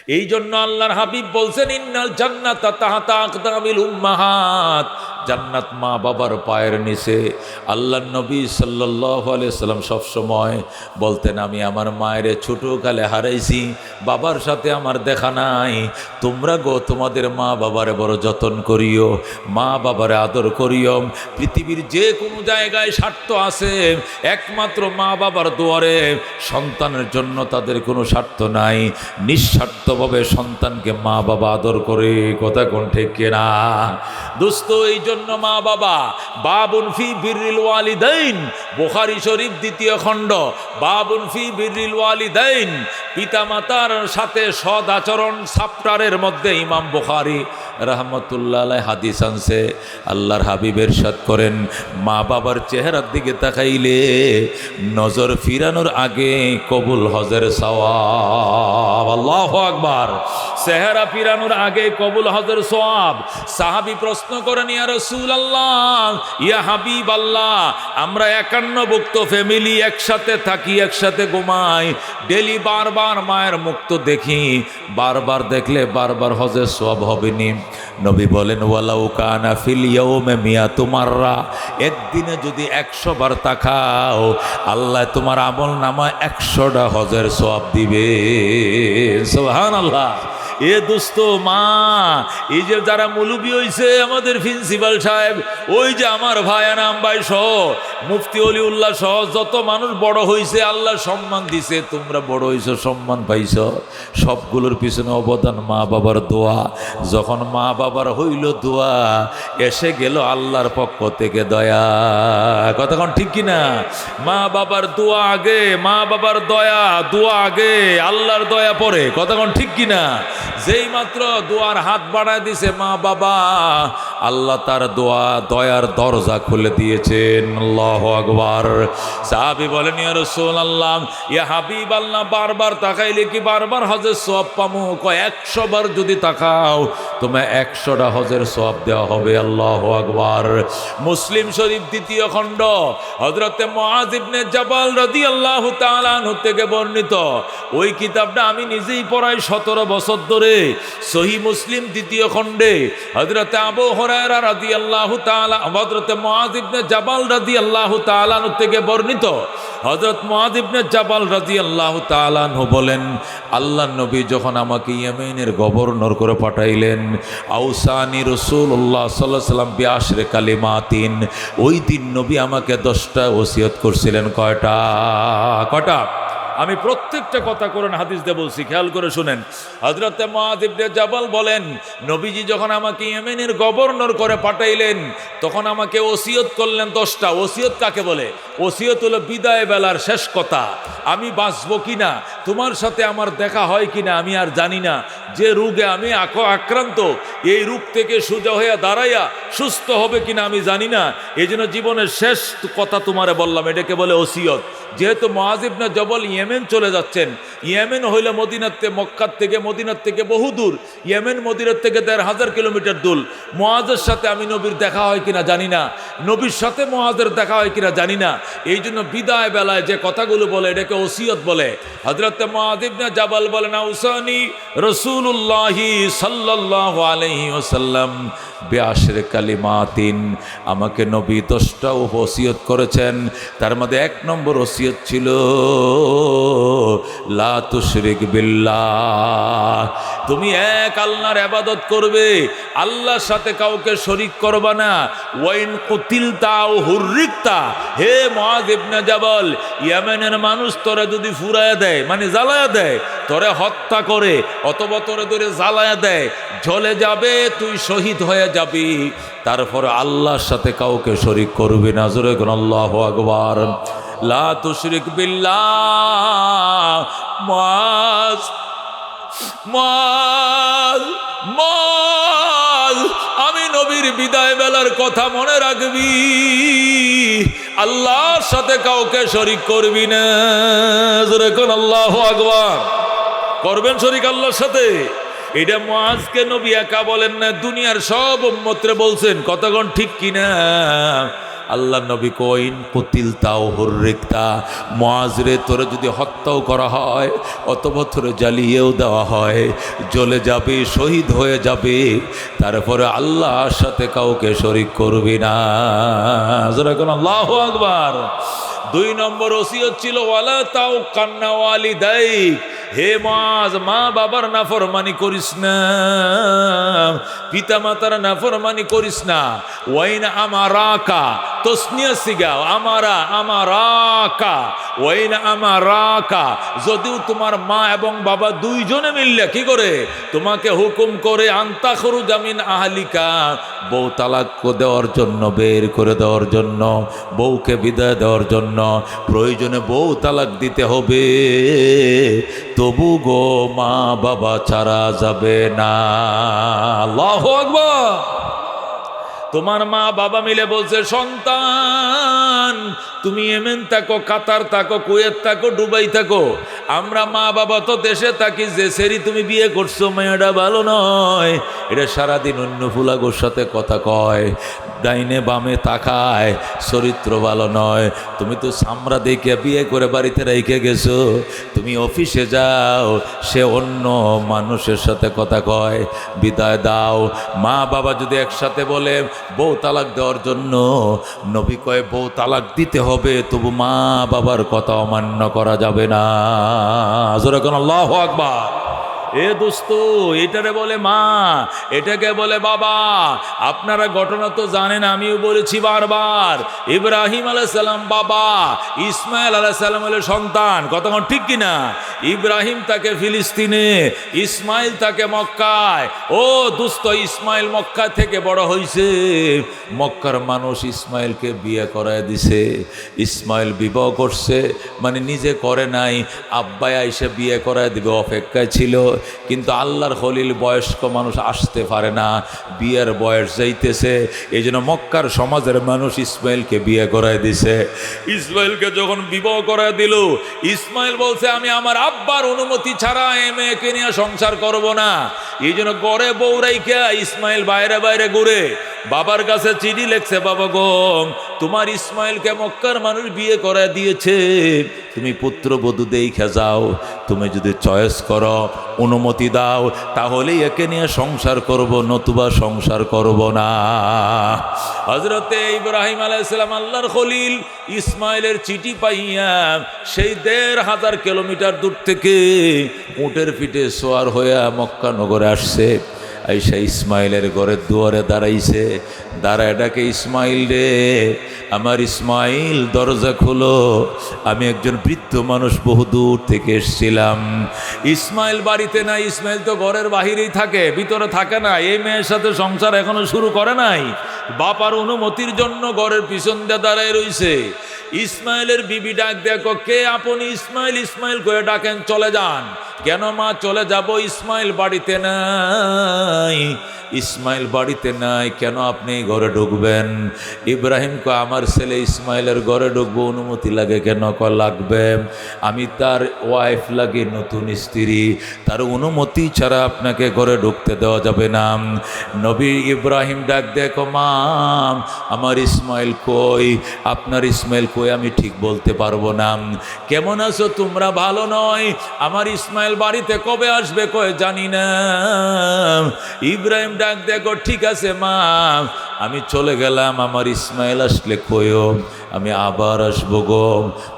এই জন্য আল্লাহর হাবিব বলছেন, ইন্নাল জান্নাতা তাহতা আকদামিল উম্মাহাত, জান্নাত মা বাবার পায়ের নিচে। আল্লাহর নবী সাল্লাল্লাহু আলাইহি সাল্লাম সবসময় বলতেন, আমি আমার মায়ের ছোটোকালে হারাইছি, বাবার সাথে আমার দেখা নাই। তোমরা গো তোমাদের মা বাবারে বড় যত্ন করিও, মা বাবারে আদর করিও। পৃথিবীর যে কোনো জায়গায় স্বার্থ আছে, একমাত্র মা বাবার দুয়ারে। সন্তানের জন্য তাদের কোনো স্বার্থ নাই, নিঃস্বার্থভাবে সন্তানকে মা বাবা আদর করে। কথা কোন ঠিক কিনা দোস্ত? এই জন্য মা বাবা, বাবুন ফি বিররিল ওয়ালিদাইন, বুখারী শরীফ 2য় খণ্ড, বাবুন ফি বিররিল ওয়ালিদাইন, পিতামাতার সাথে সদ আচরণ চ্যাপ্টারের মধ্যে ইমাম বুখারী রাহমাতুল্লাহ আলাইহি হাদিস আনছে। আল্লাহর হাবিব ইরশাদ করেন, মা বাবার চেহারার দিকে তাকাইলে নজর ফিরানোর আগে কবুল হজের সওয়াব। আল্লাহু আকবার। চেহারা ফিরানোর আগে কবুল হজের সওয়াব। সাহাবী প্রশ্ন করেন, ইয়া রাসূলুল্লাহ, ইয়া হাবিব আল্লাহ, আমরা 51 ফ্যামিলি একসাথে থাকি, একসাথে ঘুমাই, ডেলি বারবার মায়ের মুখ তো দেখি, বারবার দেখলে বারবার হজের সওয়াব হবে নি? নবী বলেন, ওয়ালাউ কানা ফিল ইয়াউমে মিয়াতু মাররা, একদিনে যদি 100 বার তাকাও, আল্লাহ তোমার আমল নামায় 100টা হজের সওয়াব দিবে। সুবহানাল্লাহ। এ দোস্ত, মা, এই যে যারা মুলুবি হইছে, আমাদের প্রিন্সিপাল সাহেব, ওই যে আমার ভাই আনাম ভাই সহ, মুফতি অলিউল্লাহ সহ যত মানুষ বড় হইছে, আল্লাহ সম্মান দিছে, তোমরা বড় হইছো, সম্মান পাইছ, সবগুলোর পিছনে অবদান মা বাবার দোয়া। যখন মা বাবার হইল দোয়া, এসে গেল আল্লাহর পক্ষ থেকে দয়া। কতক্ষণ ঠিক কিনা? মা বাবার দোয়া আগে, মা বাবার দয়া, দোয়া আগে, আল্লাহর দয়া পরে। কতক্ষণ ঠিক কিনা? যেই মাত্র দোয়ার হাত বাড়ায় দিছে মা বাবা, আল্লাহ তার দোয়া, দয়ার দরজা খুলে দিয়েছেন। আল্লাহু আকবার। সাহাবী বলেন, ইয়া রাসূলুল্লাহ, ইয়া হাবিব আল্লাহ, বারবার তাকাইলে কি বারবার হজের সওয়াব পামু? কয় 100 বার যদি তাকাও, তোমায় 100টা হজের সওয়াব দেওয়া হবে। আল্লাহু আকবার। মুসলিম শরীফ 2য় খণ্ড, হযরতে মুআয ইবনে জাবাল রাদিয়াল্লাহু তাআলা আনহু থেকে বর্ণিত। ওই কিতাবটা আমি নিজেই পড়াই 17 বছর ধরে। সহিহ মুসলিম 2য় খণ্ডে হযরতে আবু হুরায়রা রাদিয়াল্লাহু তাআলা, হযরতে মুআয ইবনে জাবাল রাদিয়াল্লাহু তাআলা আনহু থেকে বর্ণিত। হযরত মুআয ইবনে জাবাল রাদিয়াল্লাহু তাআলা আনহু বলেন, আল্লাহর নবী যখন আমাকে ইয়েমেনের গভর্নর করে পাঠাইলেন, আউসানি রাসূলুল্লাহ সাল্লাল্লাহু আলাইহি ওয়াসাল্লাম বিআশরি কালিমাতিন, ওই দিন নবী আমাকে 10টা ওসিয়ত করছিলেন। কয়টা? আমি প্রত্যেকটা কথা কোরআন হাদিস দিয়ে বলছি, খেয়াল করে শুনেন। হযরতে মুআয ইবনে জাবাল বলেন, নবীজি যখন আমাকে ইয়েমেনের গভর্নর করে পাঠাইলেন, তখন আমাকে ওসিয়ত করলেন 10টা। ওসিয়ত কাকে বলে? ওসিয়ত হলো বিদায় বেলার শেষ কথা। আমি বাঁচবো কিনা, তোমার সাথে আমার দেখা হয় কিনা আমি আর জানি না। যে রোগে আমি আক্রান্ত, এই রোগ থেকে সোজা হইয়া দাঁড়াইয়া সুস্থ হবে কিনা আমি জানি না। এই জন্য জীবনের শেষ কথা তোমারে বললাম, এটাকে বলে ওসিয়ত। যেহেতু মুআয ইবনে জাবাল ইয়েমেন চলে যাচ্ছেন, ইয়েমেন হইল মক্কার থেকে, মদিনার থেকে বহু দূর। ইয়েমেন মদিনার থেকে 1500 কিলোমিটার দূর। মুআযের সাথে আমি নবীর দেখা হয় কিনা জানি না, নবীর সাথে মুআযের দেখা হয় কিনা জানি না। এই জন্য বিদায় বেলায় যে কথাগুলো বলে, এটাকে ওসিয়ত বলে। হযরতে মুআয ইবনে জাবাল বলেন, আউসানি রাসূলুল্লাহি সাল্লাল্লাহু আলাইহি ওয়াসাল্লাম বিআশরি কালিমাতিন, আমাকে নবী 10টা ওসিয়ত করেছেন। তার মধ্যে 1 নম্বর ওসিয়ত ছিল, লা তুশরিক বিল্লাহ, তুমি এক আল্লাহর ইবাদত করবে, আল্লাহর সাথে কাউকে শরীক করবা না। ওয়াইন কুতিলতা আও হুররিকতা, হে মুআয ইবনে জাবাল, ইয়েমেনের মানুষ তোরে যদি ফুরায়া দেয়, মানে জ্বালায়া দেয়, তোরে হত্যা করে অথবা তোরে ধরে জ্বালায়া দেয়, জ্বলে যাবে, তুই শহীদ হয়ে যাবি, তারপর আল্লাহর সাথে কাউকে শরীক করবি না। জোরে কোন আল্লাহু আকবার। লা তুশরিক বিল্লাহ। মুআয, আমি নবীর বিদায় বেলার কথা মনে রাখবি, আল্লাহর সাথে কাউকে শরীক করবি না। জোরে কোন আল্লাহু আকবার। করবেন শরীক আল্লাহর সাথে? এটা মুআযকে নবী একা বলেন না, দুনিয়ার সব উম্মতরে বলছেন। কতক্ষণ ঠিক কিনা? আল্লাহ নবী কইন কুতিল তাও হুররিকতা, মুআজরে তোরে যদি হত্যাও করা হয় অথবা তোরে জ্বালিয়েও দেওয়া হয়, জ্বলে যাবে, শহীদ হয়ে যাবে, তারপরে আল্লাহর সাথে কাউকে শরীক করবি না। যারা কোন আল্লাহু আকবার। 2 নম্বর ওসিয়ত ছিল ওয়ালা তাও কান্না ওয়ালিদাইক, হে মুআজ মা বাবার নাফরমানি করিস না, পিতা মাতার নাফরমানি করিস না। ওয়াইন আমারাকা, তসনিয়া সিগাও, আমারা আমারাকা, ওয়াইন আমারাকা, যদিও তোমার মা এবং বাবা দুইজনে মিললে কি করে তোমাকে হুকুম করে আন্তা খরুজা মিন আহলিকা, বউ তালাক দেওয়ার জন্য, বের করে দেওয়ার জন্য, বউকে বিদায় দেওয়ার জন্য, প্রয়োজনে বউ তালাক দিতে হবে, তবু গো মা বাবা ছাড়া যাবে না। আল্লাহু আকবার। তোমার মা বাবা মিলে বলছে সন্তান তুমি ইয়েমেন থাকো, কাতার থাকো, কুয়েত থাকো, দুবাই থাকো, আমরা মা বাবা তো দেশে থাকি, যে সেরি তুমি বিয়ে করছো মেয়েটা ভালো নয়, এটা সারাদিন অন্য ফুলাগোর সাথে কথা কয়, ডাইনে বামে তাকায়, চরিত্র ভালো নয়, তুমি তো সামরা দেখে বিয়ে করে বাড়িতে রেখে গেছো, তুমি অফিসে যাও, সে অন্য মানুষের সাথে কথা কয়, বিদায় দাও। মা বাবা যদি একসাথে বলে বউ তালাক দেওয়ার জন্য, নবী কয় বউ তালাক দিতে হবে, তবু মা বাবার কথা অমান্য করা যাবে না। জোরে কোন আল্লাহু আকবার। এ দোস্ত, এটারে বলে মা, এটাকে বলে বাবা। আপনারা ঘটনা তো জানেন, আমিও বলেছি বারবার, ইব্রাহিম আলাইহিস সালাম বাবা, ইসমাইল আলাইহিস সালাম হলো সন্তান, কতক্ষণ ঠিক কিনা? ইব্রাহিম তাকে ফিলিস্তিনে, ইসমাইল তাকে মক্কায়। ও দোস্ত, ইসমাইল মক্কা থেকে বড় হয়েছে, মক্কার মানুষ ইসমাইলকে বিয়ে করায় দিছে, ইসমাইল বিবাহ করছে, মানে নিজে করে নাই, আব্বাই আইসে বিয়ে করায় দিবে অপেক্ষায় ছিল, কিন্তু আল্লাহর খলিল বয়স্ক মানুষ আসতে পারে না, বিয়ের বয়স যাইতেছে, এই জন্য মক্কার সমাজের মানুষ ইসমাইলকে বিয়ে করায় দিছে। ইসমাইলকে যখন বিবাহ করায় দিল, ইসমাইল বলছে আমি আমার আব্বার অনুমতি ছাড়া এ মেয়েকে নিয়ে সংসার করব না। এই জন্য গড়ে বউ রাইখা ইসমাইল বাইরে বাইরে ঘুরে, বাবার কাছে চিঠি লেখছে, বাবা গো তোমার ইসমাইলকে মক্কার মানুষ বিয়ে করে দিয়েছে, তুমি পুত্রবধূ দেখে যাও, তুমি যদি চয়েস করো, অনুমতি দাও, তাহলেই একে নিয়ে সংসার করব, নতুবা সংসার করব না। হযরতে ইব্রাহিম আলাইহিস সালাম আল্লাহর খলিল ইসমাইলের চিঠি পাইয়া সেই ১৫০০ কিলোমিটার দূর থেকে উটের পিঠে সোয়ার হইয়া মক্কা নগরে আসছে, আইসা ইসমাইলের ঘরের দুয়ারে দাঁড়াইছে, দাঁড়ায় ডাকে ইসমাইল রে, আমার ইসমাইল দরজা খোলো, আমি একজন বৃদ্ধ মানুষ বহু দূর থেকে এসেছিলাম। ইসমাইল বাড়িতে নাই, ইসমাইল তো ঘরের বাহিরেই থাকে, ভিতরে থাকে না, এই মেয়ের সাথে সংসার এখনো শুরু করে নাই, বাপার অনুমতির জন্য ঘরের পিছন দিয়ে দাঁড়ায় রইছে। ইসমাইলের বিবি ডাক দেখো, কে আপনি? ইসমাইল, ইসমাইল করে ডাকেন, চলে যান। কেন মা চলে যাব? ইসমাইল বাড়িতে নাই। ইসমাইল বাড়িতে নাই, কেন আপনি ঘরে ঢুকবেন? ইব্রাহিম কো আমার ছেলে ইসমাইলের ঘরে ঢুকবো, অনুমতি লাগে কেন? লাগবে, আমি তার ওয়াইফ লাগে, নতুন স্ত্রী, তার অনুমতি ছাড়া আপনাকে ঘরে ঢুকতে দেওয়া যাবে না। নবী ইব্রাহিম ডাক দেখো, মা আমার ইসমাইল কই? আপনার ইসমাইল কই আমি ঠিক বলতে পারবো না। কেমন আছো তোমরা? ভালো নয়। আমার ইসমাইল বাড়িতে কবে আসবে? কয় জানি না। ইব্রাহিম ডাক দেখো, ঠিক আছে মা আমি চলে গেলাম, আমার ইসমাইল আসলে কইও আমি আবার আসবো গো,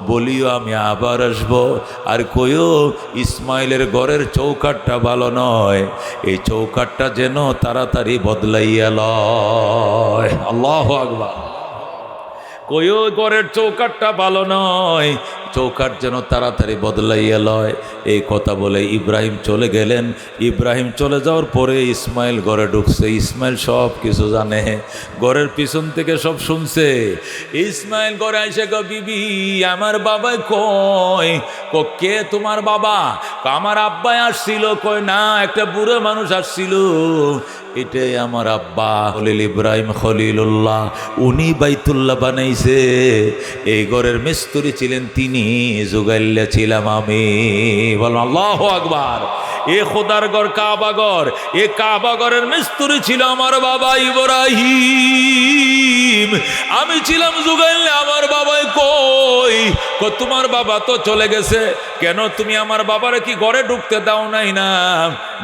বলিও আমি আবার আসবো, আর কইও ইসমাইলের ঘরের চৌকাঠটা ভালো নয়, এই চৌকাঠটা যেন তাড়াতাড়ি বদলাইয়া লয়। আল্লাহু আকবার। কইও ঘরের চৌকাঠটা ভালো নয়, চৌকাঠ যেন তাড়াতাড়ি বদলাইয়া লয়। এই কথা বলে ইব্রাহিম চলে গেলেন। ইব্রাহিম চলে যাওয়ার পরে ইসমাইল ঘরে ঢুকছে। ইসমাইল সব কিছু জানে, ঘরের পিছন থেকে সব শুনছে। ইসমাইল ঘরে এসে কয়, বিবি আমার বাবাই কয়? কে তোমার বাবা? আমার আব্বাই আসছিল। কয় না, একটা বুড়ো মানুষ আসছিল, এটাই আমার আব্বা খলিল ইব্রাহিম খলিলুল্লাহ, উনি বাইতুল্লাহ বানাইছে, এই ঘরের মিস্ত্রি ছিলেন তিনি, জুগাইল্লা ছিলাম আমি। বল আল্লাহু আকবার। এ খোদার ঘর কাবাঘর, এ কাবাঘরের মিস্ত্রি ছিল আমার বাবা ইব্রাহিম। আমি ছিলাম জুগাইলে, আমার বাবাই কই? তোমার বাবা তো চলে গেছে। কেন তুমি আমার বাবারে কি ঘরে ঢুকতে দাও নাই? না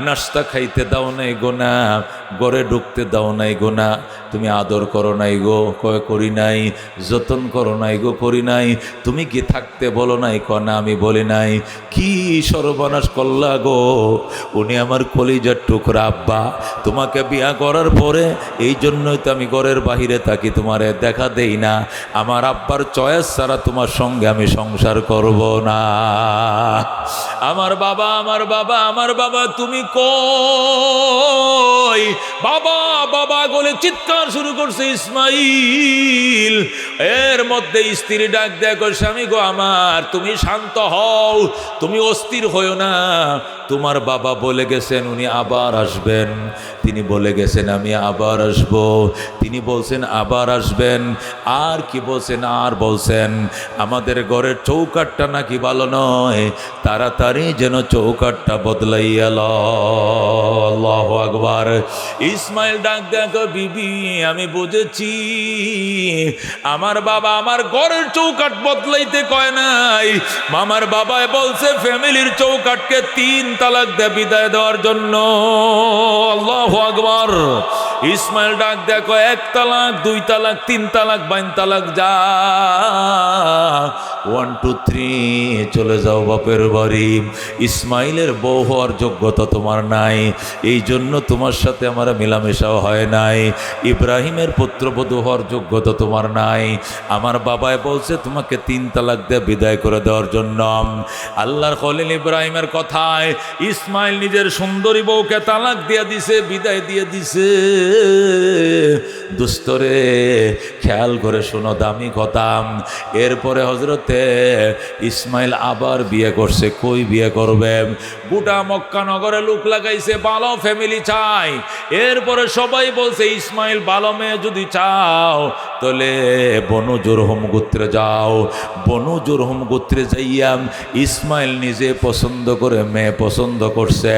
নাস্তা খাইতে দাও নাই গো, না ঘরে ঢুকতে দাও নাই গো, না তুমি আদর করো নাই গো, কয় করি নাই। যতন করো নাই গো, করি নাই। তুমি কি থাকতে বলো নাই? না আমি বলি নাই। কি সর্বনাশ করলা গো। উনি আমার কলিজার টুকরা আব্বা। তোমাকে বিয়া করার পরে এই জন্যই তো আমি ঘরের বাহিরে থাকি, তোমারে দেখা দেই না। আমার আব্বার চয়েস ছাড়া তোমার সঙ্গে আমি সংসার করব না। আমার বাবা, আমার বাবা, আমার বাবা, তুমি কই? বাবা বাবা বলে চিৎকার শুরু করছে ইসমাইল। এর মধ্যে স্ত্রী ডাক দেখো, স্বামী গো আমার, তুমি শান্ত হও, তুমি অস্থির হইও না। তোমার বাবা বলে গেছেন উনি আবার আসবেন। তিনি বলে গেছেন আমি আবার আসব। তিনি বলছেন আবার আসবেন। আর কি বলছেন? আর বলছেন আমাদের ঘরের চৌকাটটা নাকি ভালো নয়, তাড়াতাড়ি যেন চৌকাটটা বদলাইয়া লও। আল্লাহু আকবার। ইসমাইল ডাক দেখো, বিবি আমি বুঝেছি, আমার বাবা আমার ঘরের চৌকাট বদলাইতে কয় নাই। আমার বাবায় বলছে ফ্যামিলির চৌকাটকে 3 তালাক দিয়ে বিদায় দেওয়ার জন্য। আল্লাহু আকবার। ইসমাইল ডাক দেখো, 1 তালাক, 2 তালাক, 3 তালাক, 52 তালাক, যা 1 2 3 চলে যাও বাপের বাড়ি। ইসমাইলের বউ হওয়ার যোগ্যতা তোমার নাই, এই জন্য তোমার সাথে আমার মেলামেশাও হয় নাই। ইব্রাহিমের পুত্রবধূ হওয়ার যোগ্যতা তোমার নাই। আমার বাবায় বলছে তোমাকে 3 তালাক দিয়ে বিদায় করে দেওয়ার জন্য। আল্লাহর খলিল ইব্রাহিমের কথায় ইসমাইল নিজের সুন্দরী বউকে তালাক দিয়ে দিছে, বিদায় দিয়ে দিছে। দুস্তরে খেয়াল করে শোনো দামি কথা। এরপরে হজরতে ইসমাইল আবার বিয়ে করছে। কই বিয়ে করবে? গোটা মক্কা নগরে লোক লাগাইছে, ভালো ফ্যামিলি চাই। এরপরে সবাই বলছে ইসমাইল ভালো মেয়ে যদি চাও তাহলে বনু জুরহুম গোত্রে যাও। বনু জুরহুম গোত্রে যাইয়া ইসমাইল নিজে পছন্দ করে মেয়ে পছন্দ করছে।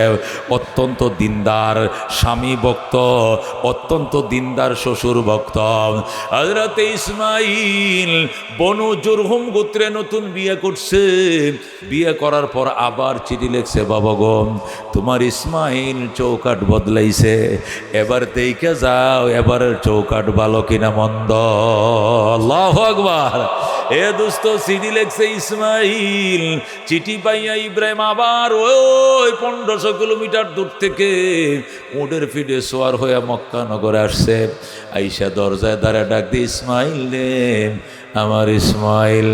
অত্যন্ত দিনদার স্বামী ভক্ত, অত্যন্ত দিনদার শ্বশুর ভক্ত। হযরত ইসমাইল বনু জুরহুম গোত্রে নতুন বিয়ে করছে। বিয়ে করার পর আবার চিঠি লিখছে, বাবা গো তোমার ইসমাইল চৌকাট বদলাইছে, এবার দেখে যাও এবারের চৌকাট ভালো কিনা মন্দ। আল্লাহু আকবার। এ দোস্ত চিঠি লিখছে ইসমাইল। চিঠি পাইয়া ইব্রাহিম আবার ওই 1500 কিলোমিটার দূর থেকে উটের পিঠে সোয়ার হয়ে মক্কা নগরে আসছে। আইসা দরজায় দাঁড়া ডাক দিয়ে, ইসমাইল রে, আমার ইসমাইল,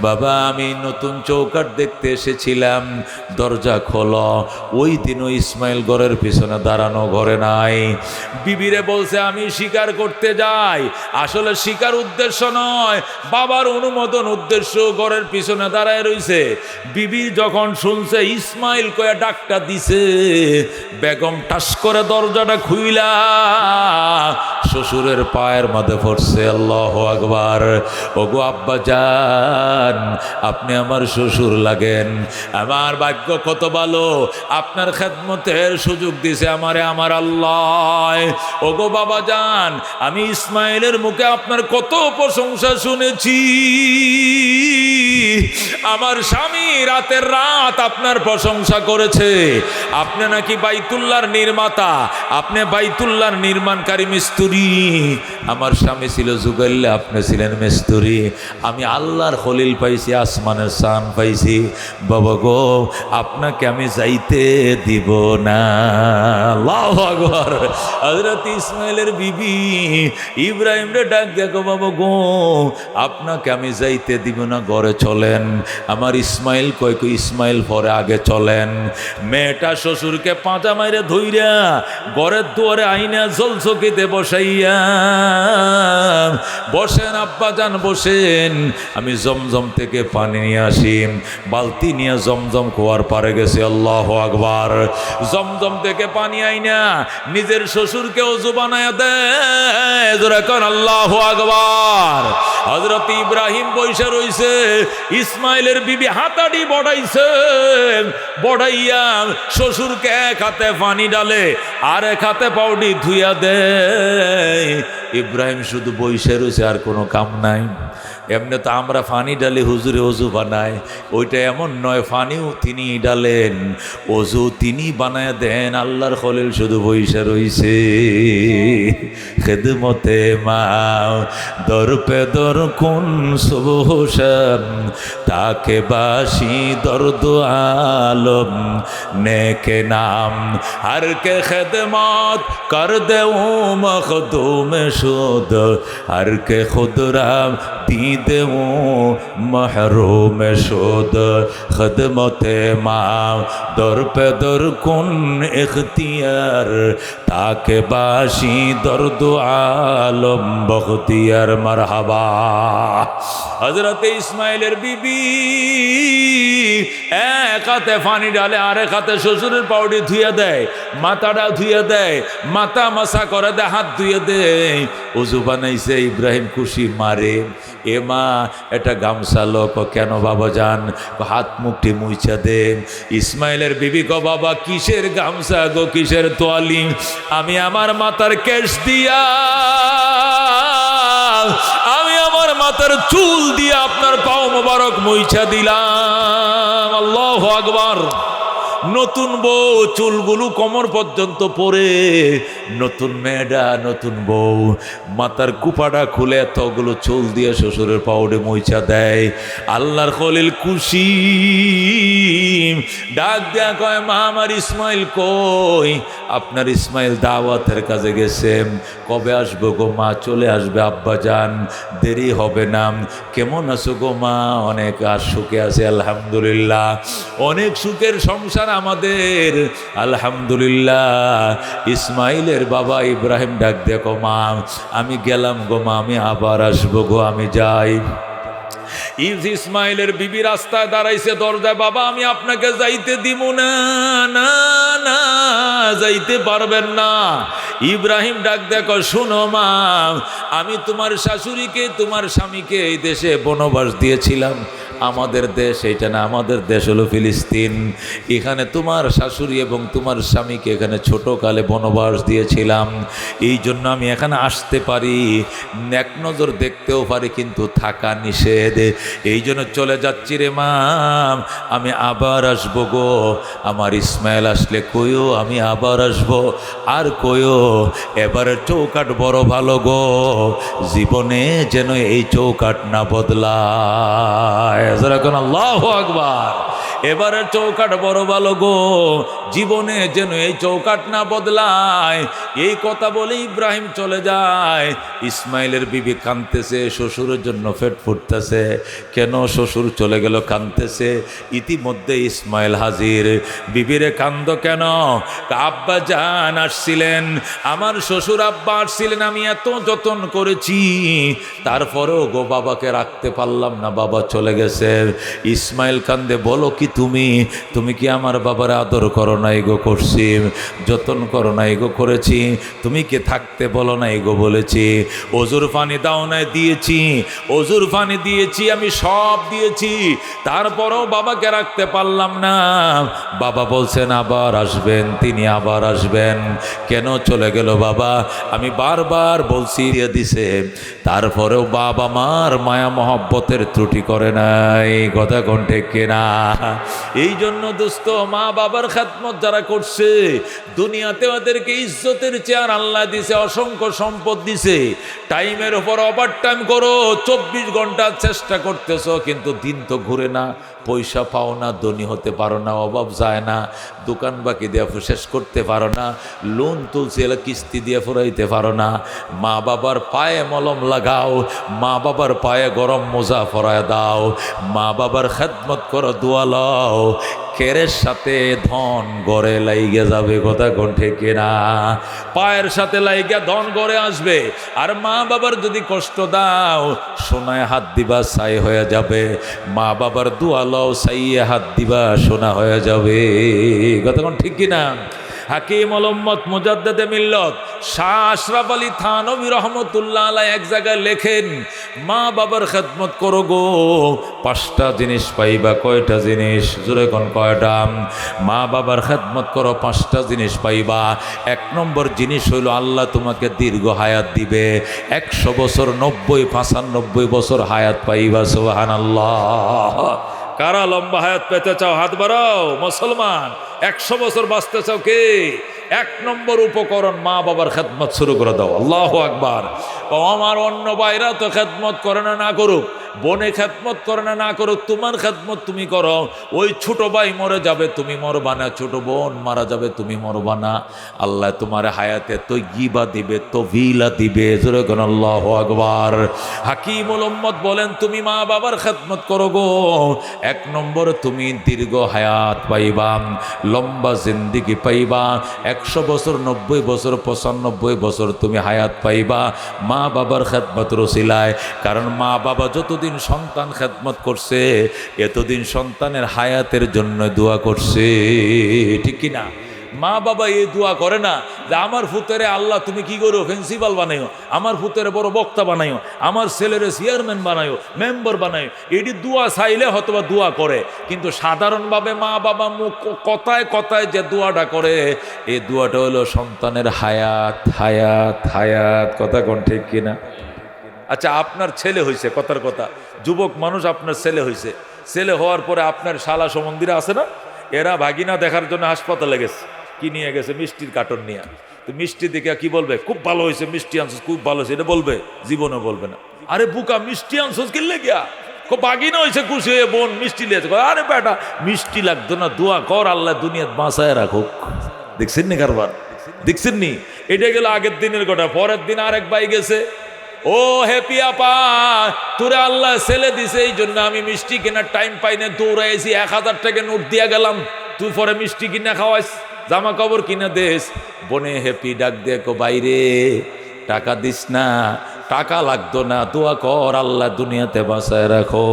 বাবা আমি নতুন চৌকাট দেখতে এসেছিলাম, দরজা খোলো। ওই দিনও ইসমাইল ঘরের পিছনে দাঁড়ানো, ঘরে নাই। বিবিরে বলছে আমি শিকার করতে যাই, আসলে শিকার উদ্দেশ্য নয়, বাবার অনুমোদন উদ্দেশ্য, ঘরের পিছনে দাঁড়ায় রইছে। বিবি যখন শুনছে ইসমাইল কয়া ডাকটা দিছে, বেগম টাস করে দরজাটা খুইলা শ্বশুরের পায়ের মধ্যে পড়ছে। আল্লাহু আকবার। ওগো আব্বা জান, আপনি আমার শ্বশুর লাগেন, আমার ভাগ্য কত ভালো, আপনার খেদমতের সুযোগ দিছে আমারে আমার আল্লাহ। ওগো বাবা জান, আমি ইসমাইলের মুখে আপনার কত প্রশংসা শুনেছি। আমার স্বামী রাতের রাত আপনার প্রশংসা করেছে। আপনি নাকি বাইতুল্লাহর নির্মাতা, আপনি বাইতুল্লাহর নির্মাণকারী মিস্ত্রি। আমার স্বামী ছিল জুগাইল্লা, আপনি ছিলেন মিস্ত্রি। আমি আল্লাহর খলিল পাইছি, আসমানের সান পাইছি। বাবা গো আপনাকে আমি যাইতে দিব না। আল্লাহু আকবার। হযরত ইসমাইলের বিবি ইব্রাহিম রে ডাক দেখো, বাবা গো আপনাকে আমি যাইতে দিব না, ঘরে চলেন। আমার ইসমাইল কই কই, ইসমাইল পরে আগে চলেন। মেয়েটা শ্বশুরকে পাঁজা মাইরে ধইরা ঘরের দুয়ারে আইনা জলচকিতে বসাইয়া বসেন আব্বাজান বসেন, আমি জমজম থেকে পানি নিয়ে আসি। বালতি নিয়ে জমজম কুয়ার পারে গেছে। আল্লাহু আকবার। জমজম থেকে পানি আইনা নিজের শ্বশুরকে ওযু বানায়া দেয়। জোরে কোন আল্লাহু আকবার। হযরত ইব্রাহিম বইসা রইছে, ইসমাইলের বিবি হাতাড়ি বড়াইছে, বড়াইয়া শ্বশুরকে এক হাতে পানি ডালে আর এক হাতে পাউডি ধুইয়া দেয়। ইব্রাহিম শুধু বইসা রয়েছে, আর কোনো কাম নাই। এমনি তো আমরা পানি ডালি হুজুরে অজু বানায়, ওইটা এমন নয়, পানিও তিনি ডালেন, অজু তিনি বানায় দেন। আল্লাহর খলিল শুধু বইসা রইছে। খেদমতে মা দর পে দর কোন সুবহশাম, তাকে বাসি দর্দ আলম নেকে নাম, हर के खदमत कर दे मखदूम शुद, हर के खुदरा दी दे महरूम शुद, खदमते माँ दर पे दर कुन इख्तियार, ताके बाशी दर्द आलम बख्तियार मरहबा। हजरत इस्माइलेर बीबी एक हाथे पानी डाले আর এক হাতে শ্বশুরের পাউডি ধুয়ে দেয়, মাথাটা ধুয়ে দেয়, মাথা মাসা করে দেয়, হাত ধুয়ে দেয়। ওযু বানাইছে। ইব্রাহিম খুশি মারে, এ মা এটা গামছা লোক। কেন বাবা যান? হাত মুখটি মুইছা দে। ইসমাইলের বিবি গো বাবা কিসের গামছা গো, কিসের তোয়ালি? আমি আমার মাথার কেশ দিয়া, আমি আমার মাথার চুল দিয়ে আপনার পাও মোবারক মুইছা দিলাম। আল্লাহু আকবার। নতুন বউ চুলগুলো কোমর পর্যন্ত পরে, নতুন মেয়েটা নতুন বউ মাথার কুপাটা খুলে এতগুলো চুল দিয়ে শ্বশুরের পাউডে মুইছা দেয়। আল্লাহর খলিল খুশি, ডাক দেয়া কয় মা আমার ইসমাইল কই? আপনার ইসমাইল দাওয়াতের কাজে গেছে। কবে আসবো গো মা? চলে আসবে আব্বা যান, দেরি হবে না। কেমন আছো গো মা? অনেক আর সুখে আছে আলহামদুলিল্লাহ। অনেক সুখের সংসার আমাদের আলহামদুলিল্লাহ। ইসমাইলের বাবা ইব্রাহিম ডাক দেখো মা আমি গেলাম গো মা, আমি আবার আসবো গো, আমি যাই। ইসমাইলের বিবি রাস্তায় দাঁড়াইছে দরজায়, বাবা আমি আপনাকে যাইতে দিব না, না না যাইতে পারবেন না। ইব্রাহিম ডাক দেখো শোনো মা, আমি তোমার শাশুড়িকে তোমার স্বামীকে এই দেশে বনবাস দিয়েছিলাম। আমাদের দেশ এইটা না, আমাদের দেশ হলো ফিলিস্তিন। এখানে তোমার শাশুড়ি এবং তোমার স্বামীকে এখানে ছোটকালে বনবাস দিয়েছিলাম। এই জন্য আমি এখানে আসতে পারি, এক নজর দেখতেও পারি, কিন্তু থাকা নিষেধ। এই জন্য চলে যাচ্ছি রে মা, আমি আবার আসবো গো। আমার ইসমাইল আসলে কইও আমি আবার আসবো, আর কইও এবারে চৌকাট বড় ভালো গো, জীবনে যেন এই চৌকাট না বদলায়। আল্লাহু আকবার। এবারের চৌকাট বড় ভালো গো, জীবনে যেন এই চৌকাট না বদলায়। এই কথা বলে ইব্রাহিম চলে যায়। ইসমাইলের বিবি কাঁদতেছে, শ্বশুরের জন্য পেট ফুটতেছে। কেন শ্বশুর চলে গেল কাঁদতেছে? ইতিমধ্যে ইসমাইল হাজির। বিবিরে কান্দ কেন? আব্বা জান আসছিলেন, আমার শ্বশুর আব্বা আসছিলেন, আমি এত যত্ন করেছি, তারপরেও গো বাবাকে রাখতে পারলাম না, বাবা চলে গেছে। ইসমাইল কান্দে, বলো কি তুমি কি আমার বাবার আদর করো নাই গো? করছি। যত্ন করো নাই গো? করেছি। তুমি কি থাকতে বলো নাই গো? বলেছি। অজুর পানি দাও নাই? দিয়েছি। অজুর পানি দিয়েছি, আমি সব দিয়েছি, তারপরেও বাবাকে রাখতে পারলাম না। বাবা বলছেন আবার আসবেন, তিনি আবার আসবেন। কেন চলে গেল বাবা? আমি বারবার বলছি, দিয়ে দিছে, তারপরেও বাবা মার মায়া মহব্বতের ত্রুটি করে নাই। কথা কণ্ঠে কেনা। এই জন্য দোস্ত, মা বাবার খেদমত যারা করছে, দুনিয়াতে ওদেরকে ইজ্জতের চেয়ার আল্লাহ দিছে, অসংখ্য সম্পদ দিছে। টাইমের উপর ওভার টাইম করো, 24 ঘন্টা চেষ্টা করতেছো, কিন্তু দিন তো ঘুরে না, পয়সা পাও না, ধনী হতে পারো না, অভাব যায় না, দোকান বাকি দিয়ে শেষ করতে পারো না, লোন তুলছে কিস্তি দিয়ে ফুরাইতে পারো না। মা বাবার পায়ে মলম লাগাও, মা বাবার পায়ে গরম মোজা ফরায় দাও, মা বাবার খেদমত করো, দোয়া লও। খেরের সাথে ধন গড়ে লাইগে যাবে, কথা কোন ঠিক কিনা? পায়ের সাথে লাইগা ধন গড়ে আসবে। আর মা বাবার যদি কষ্ট দাও, সোনায় হাত দিবা ছাই হয়ে যাবে। মা বাবার দোয়া লও, ছাইয়ে হাত দিবা সোনা হয়ে যাবে, কথা কোন ঠিক কিনা? হাকিম উম্মত মুজাদ্দিদে মিল্লত শাহ আশরাফ আলী থানভী রহমতুল্লাহ আলাইহি এক জায়গায় লেখেন, মা বাবার খেদমত করো গো, 5টা জিনিস পাইবা। কয়টা জিনিস? জোরে কোন কয়টা? মা বাবার খেদমত করো, 5টা জিনিস পাইবা। 1 নম্বর জিনিস হইল আল্লাহ তোমাকে দীর্ঘ হায়াত দিবে, 100 বছর, 90, 95 বছর হায়াত পাইবা। সুবহানাল্লাহ। কারা লম্বা হায়াত পেতে চাও? হাত বাড়াও। মুসলমান 100 বছর বাঁচতে চাও কে? 1 নম্বর উপকরণ, মা বাবার খেদমত শুরু করে দাও। আল্লাহু আকবার। ও আমার অন্য ভাইরা তো খেদমত করে না, না করুক। বোনে খেদমত করে না, না করুক। তোমার খেদমত তুমি করো। ওই ছোট ভাই মরে যাবে, তুমি মরবা না। ছোট বোন মারা যাবে, তুমি মরবা না। আল্লাহ তোমার হায়াতে তো গিবা দিবে, তো ভিলা দিবে। জোরে কোন আল্লাহু আকবার। হাকিমুল উম্মত বলেন, তুমি মা বাবার খেদমত করো গো, 1 নম্বর তুমি দীর্ঘ হায়াত পাইবা, লম্বা জিন্দিগি পাইবা। 100 বছর, 90 বছর, 95 বছর তুমি হায়াত পাইবা মা বাবার খেদমতের ওসিলায়। কারণ মা বাবা যতদিন সন্তান খেদমত করছে, এতদিন সন্তানের হায়াতের জন্য দোয়া করছে, ঠিক কিনা? মা বাবা এই দোয়া করে না যে আমার ফুতেরে আল্লাহ তুমি কি করো, প্রিন্সিপাল বানাইও, আমার ফুতেরে বড় বক্তা বানাইও, আমার ছেলেরে চেয়ারম্যান বানাইও, মেম্বার বানাইও। এটি দোয়া চাইলে হয়তোবা দোয়া করে, কিন্তু সাধারণভাবে মা বাবা মুখ কথায় কথায় যে দোয়াটা করে, এই দোয়াটা হলো সন্তানের হায়াত, হায়াত, হায়াত। কথা কোন ঠিক কিনা? আচ্ছা, আপনার ছেলে হয়েছে, কথার কথা, যুবক মানুষ, আপনার ছেলে হয়েছে। ছেলে হওয়ার পরে আপনার শালা সম্বন্ধীরা আছে না, এরা ভাগিনা দেখার জন্য হাসপাতালে গেছে। কি নিয়ে গেছে? মিষ্টির কার্টন নিয়ে। তো মিষ্টি দেখে কি বলবে? খুব ভালো হয়েছে, মিষ্টি আনছিস, খুব ভালো হয়েছে, এটা বলবে? জীবনও বলবে না। আরে বুকা, মিষ্টি আনছিস কিনলে গিয়া, খুব বাগিনা হয়েছে, খুশি হয়ে বোন মিষ্টি লিয়েছে। আরে বেটা, মিষ্টি লাগতো না, দোয়া কর আল্লাহ দুনিয়াত বাঁচায় রাখুক। দেখছেন নি কারবার? দেখছেন নি? এটা গেল আগের দিনের কথা। পরের দিন আরেক ভাই গেছে, ও হ্যাপি আপা, তোরে আল্লাহ ছেলে দিছে, এই জন্য আমি মিষ্টি কেনার টাইম পাই না, দৌড়াইছি, 1000 টাকা নোট দিয়া গেলাম, তুই পরে মিষ্টি কিনা খাওয়াইস, জামা কাপড় কিনা দেস। বনে হ্যাপি ডাক দেখো, বাইরে টাকা দিস না, টাকা লাগতো না, দোয়া কর আল্লাহ দুনিয়াতে বাঁচায় রাখো।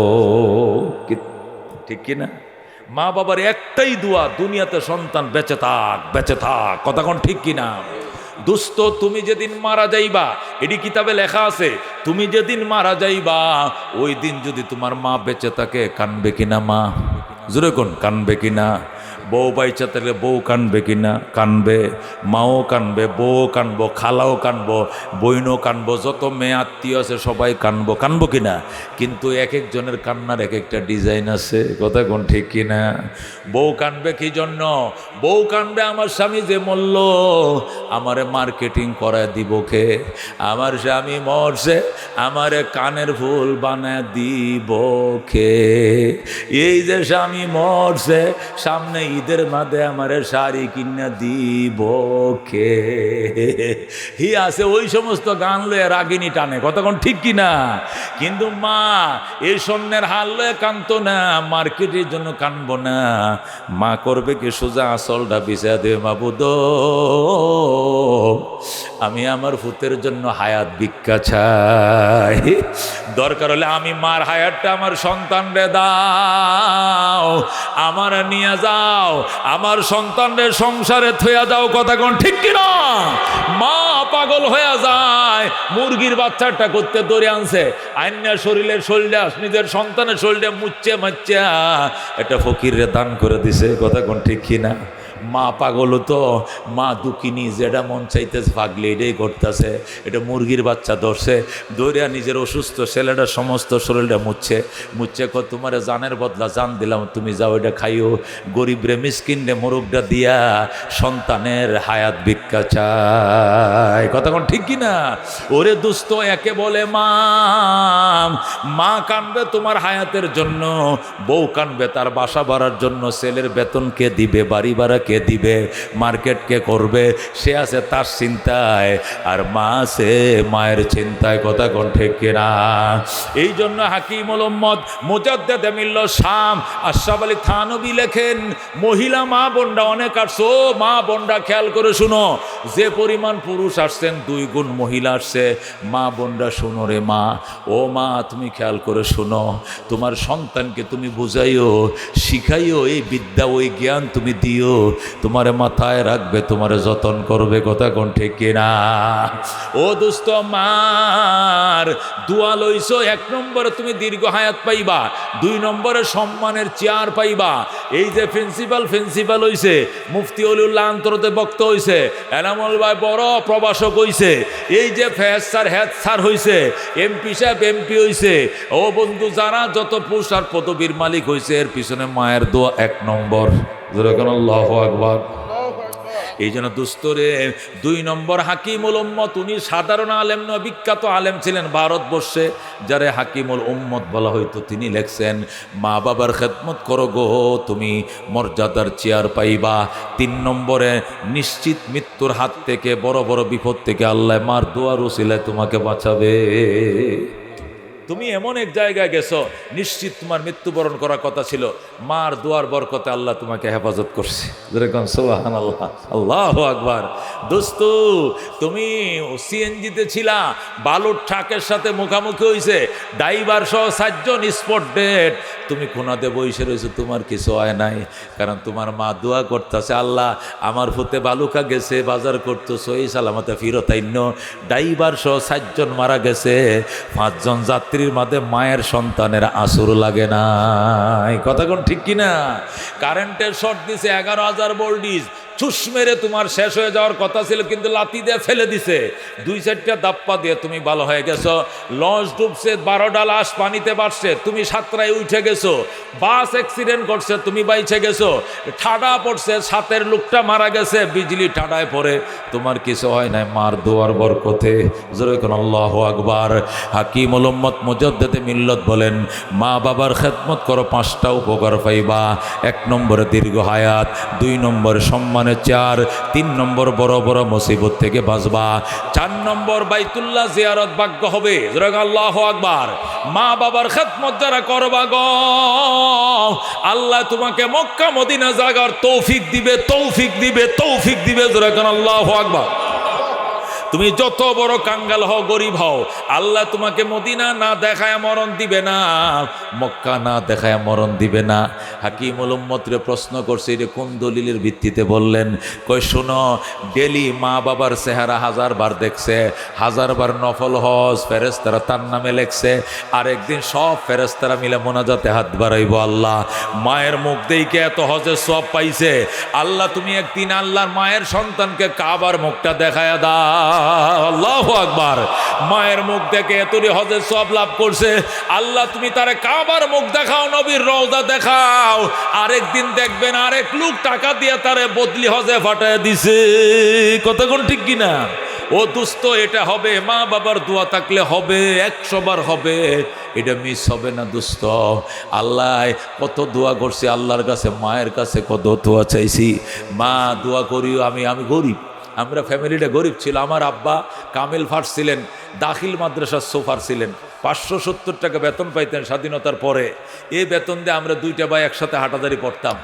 ঠিক কিনা? মা বাবার একটাই দোয়া, দুনিয়াতে সন্তান বেঁচে থাক, বেঁচে থাক। কথা কোন ঠিক কিনা? দোস্ত, তুমি যেদিন মারা যাইবা, এটি কিতাবে লেখা আছে, তুমি যেদিন মারা যাইবা, ওই দিন যদি তোমার মা বেঁচে থাকে, কানবে কিনা মা? জোরে কোন, কানবে কিনা? বউ বাইচা থাকলে বউ কানবে কিনা? কানবে। মাও কানবে, বউ কানবো, খালাও কানবো, বইনও কানবো, যত মেয়ে আত্মীয় আছে সবাই কানবো, কানবো কিনা? কিন্তু এক একজনের কান্নার এক একটা ডিজাইন আছে। কথা কোন ঠিক কিনা? বউ কানবে কি জন্য? বউ কানবে, আমার স্বামী যে মরল, আমারে মার্কেটিং করায় দিব কে? আমার স্বামী মরছে, আমারে কানের ফুল বানায় দিব কে? এই যে স্বামী মরছে, সামনে ঈদের মাঝে আমারে শাড়ি কিনা দিব কে? হি আছে ওই সমস্ত গান লয়ে রাগিনী টানে। কতক্ষণ ঠিক কিনা? কিন্তু মা এই সন্ন্যের হাল লয়ে কানতো না, মার্কেটের জন্য কানবো না। মা করবে কি? সোজা আসলটা বিছা দেবে, মাবুদ আমি আমার ফুতের জন্য হায়াত ভিক্ষা চাই, দরকার হলে আমি মার হায়াতটা আমার সন্তানরে দাও, আমার নিয়ে যাও, আমার সন্তানদের সংসারে থইয়া যাও। কথা কোন ঠিক কিনা? মা পাগল হয়ে যায়, মুরগির বাচ্চাটা করতে ধরে আনছে, আইনা শরীরের শরীরটা, নিজের সন্তানের শরীরটা মুচ্চে মাচ্চা একটা ফকিরে দান করে দিছে। কথা কোন ঠিক কিনা? মা পাগল তো, মা দুঃখিনী, যেটা মন চাইতেছে পাগলি এটাই করতেছে। এটা মুরগির বাচ্চা ধরছে, দৌড়িয়া নিজের অসুস্থ ছেলেটা সমস্ত শরীরটা মুচ্ছে মুচ্ছে কো তোমার জানের বদলা জান দিলাম, তুমি যাও এটা খাইও। গরিব রে, মিসকিন রে, মোরগটা দিয়া সন্তানের হায়াত ভিক্ষা চায়। কথা কোন ঠিক কিনা? ওরে দুস্থ, একে বলে মা। মা কানবে তোমার হায়াতের জন্য, বউ কানবে তার বাসা ভাড়ার জন্য, ছেলের বেতন কে দিবে, বাড়ি ভাড়া কে দিবে, মার্কেট কে করবে, সে আছে তার চিন্তায়, আর মা আছে মায়ের চিন্তায়। কথা কোন ঠিক কিনা? এই জন্য হাকিমুল উম্মত মুজাদ্দেদে মিল্লাত শাম আশরাফ আলী থানভী লেখেন, মহিলা মা বোনরা অনেক আসছো, মা বোনরা খেয়াল করে শুনো, যে পরিমাণ পুরুষ আসছেন 2 গুণ মহিলা আসছে। মা বোনরা শুনো রে মা, ও মা তুমি খেয়াল করে শুনো, তোমার সন্তানকে তুমি বুঝাইও, শিখাইও, এই বিদ্যা ওই জ্ঞান তুমি দিও, তোমার মাথায় রাখবে, তোমার যতন করবে। কথা কোন ঠিক কিনা? ও দোস্ত, মার দোয়া লইছো, 1 নম্বরে তুমি দীর্ঘ হায়াত পাইবা, 2 নম্বরে সম্মানের চেয়ার পাইবা। এই যে প্রিন্সিপাল হইছে, মুফতি অলিউল্লাহ আন্তর্জাতিক বক্তা হইছে, এনামুল ভাই বড় প্রভাষক হইছে, এই যে ফেজ স্যার হেড স্যার হইছে, এমপি সাহেব এমপি হইছে, ও বন্ধু যারা যত পুরুষ আর পদবীর মালিক হইছে, এর পিছনে মায়ের দোয়া 1 নম্বর। আল্লাহু আকবার। এই জন্য দুস্তরে 2 নম্বর হাকিমুল উম্মত, উনি সাধারণ আলেম নয়, বিখ্যাত আলেম ছিলেন ভারতবর্ষে, যারে হাকিমুল উম্মত বলা হইতো। তিনি লেখছেন, মা বাবার খেদমত করো গো, তুমি মর্যাদার চেয়ার পাইবা। 3 নম্বরে নিশ্চিত মৃত্যুর হাত থেকে, বড় বড় বিপদ থেকে আল্লাহ মার দোয়ার উসিলায় তোমাকে বাঁচাবে। তুমি এমন এক জায়গায় গেছো, নিশ্চিত তোমার মৃত্যুবরণ করার কথা ছিল, মার দোয়ার বরকতে আল্লাহ তোমাকে হেফাজত করছে। যেরকম সুবহানাল্লাহ, আল্লাহু আকবার। দোস্ত, তুমি সিএনজিতে ছিলা, বালুর ট্রাকের সাথে মুখামুখি হয়েছে, ড্রাইভার সহ 4 জন স্পট ডেড, তুমি কোনাতে বসে রয়েছো, তোমার কিছু হয় নাই, কারণ তোমার মা দোয়া করতেছে, আল্লাহ আমার ফুতে বালুকা গেছে, বাজার করতো, সহি সালামতে ফিরত আইন্য। ড্রাইভার সহ 4 জন মারা গেছে, 5 জন যাত্রীর মাঝে মায়ের সন্তানের আসর লাগে না। কথা কোন ঠিক কিনা? কারেন্টের শর্ট দিছে, 11,000 ভোল্টেজ, চুস মেরে তোমার শেষ হয়ে যাওয়ার কথা ছিল, কিন্তু লাথি দিয়ে ফেলে দিছে, 2-4টা দাপ্পা দিয়ে তুমি ভালো হয়ে গেছো। লঞ্চ ডুবছে, 12টা লাশ পানিতে বাড়ছে, তুমি 7টায় উঠে গেছো। বাস অ্যাক্সিডেন্ট করছে, তুমি বাইচে গেছো। ঠাডা পড়ছে, 7-এর লোকটা মারা গেছে, বিজলি ঠাডায় পড়ে, তোমার কিছু হয় নাই, মার দোয়ার বরকতে। জোরে কোন আল্লাহু আকবার। হাকিমুল উম্মত মুজাদ্দেদে মিল্লাত বলেন, মা বাবার খেদমত করো, 5টা উপকার পাইবা। 1 নম্বরে দীর্ঘ হায়াত, 2 নম্বরে সম্মানের চেয়ার, 3 নম্বর বড় বড় মুসিবত থেকে বাঁচবা, 4 নম্বর বাইতুল্লাহ জিয়ারত ভাগ্য হবে। জোরে আল্লাহু আকবার। মা বাবার খেদমত যারা করবা গো, আল্লাহ তোমাকে মক্কা মদিনা যাওয়ার তৌফিক দিবে, তৌফিক দিবে, তৌফিক দিবে। জোরে আল্লাহু আকবার। তুমি যত বড় কাঙ্গাল হও, গরিব হও, আল্লাহ তোমাকে মদিনা না দেখায় মরণ দিবে না, মক্কা না দেখায় মরণ দিবে না। হাকিমুল উম্মতরে প্রশ্ন করছে, এটা কোন দলিলের ভিত্তিতে বললেন? কই শোনো, ডেলি মা বাবার চেহারা 1000 বার দেখছে, 1000 বার নফল হজ ফেরেশতারা তার নামে লেখছে, আর একদিন সব ফেরেশতারা মিলে মোনাজাতে হাত বাড়াইব, আল্লাহ মায়ের মুখ দেখে এত হজের সব পাইছে, আল্লাহ তুমি একদিন আল্লাহর মায়ের সন্তানকে কাবার মুখটা দেখায় দাও। আল্লাহু আকবার। মায়ের মুখ দেখে এতটি হজের সব লাভ করছে, আল্লাহ তুমি তারে কাবার মুখ দেখাও, নবীর রওজা দেখাও। আরেকদিন দেখবেন আরেক লোক টাকা দিয়ে তারে বদলি হজে ফাটায় দিছে। কথা কোন ঠিক কিনা? ও দুস্থ, এটা হবে, মা বাবার দোয়া থাকলে হবে, 100 বার হবে, এটা মিস হবে না দুস্থ। আল্লাহ কত দোয়া করছি আল্লাহর কাছে, মায়ের কাছে কত দোয়া চাইছি, মা দোয়া করিও। আমি গরিব, আমরা ফ্যামিলিটা গরিব ছিল। আমার আব্বা কামিল ফার্স্ট ছিলেন, দাখিল মাদ্রাসার সোফার ছিলেন, 570 টাকা বেতন পাইতেন স্বাধীনতার পরে। এই বেতন দিয়ে আমরা 2টা ভাই একসাথে হাঁটাদারি পড়তাম।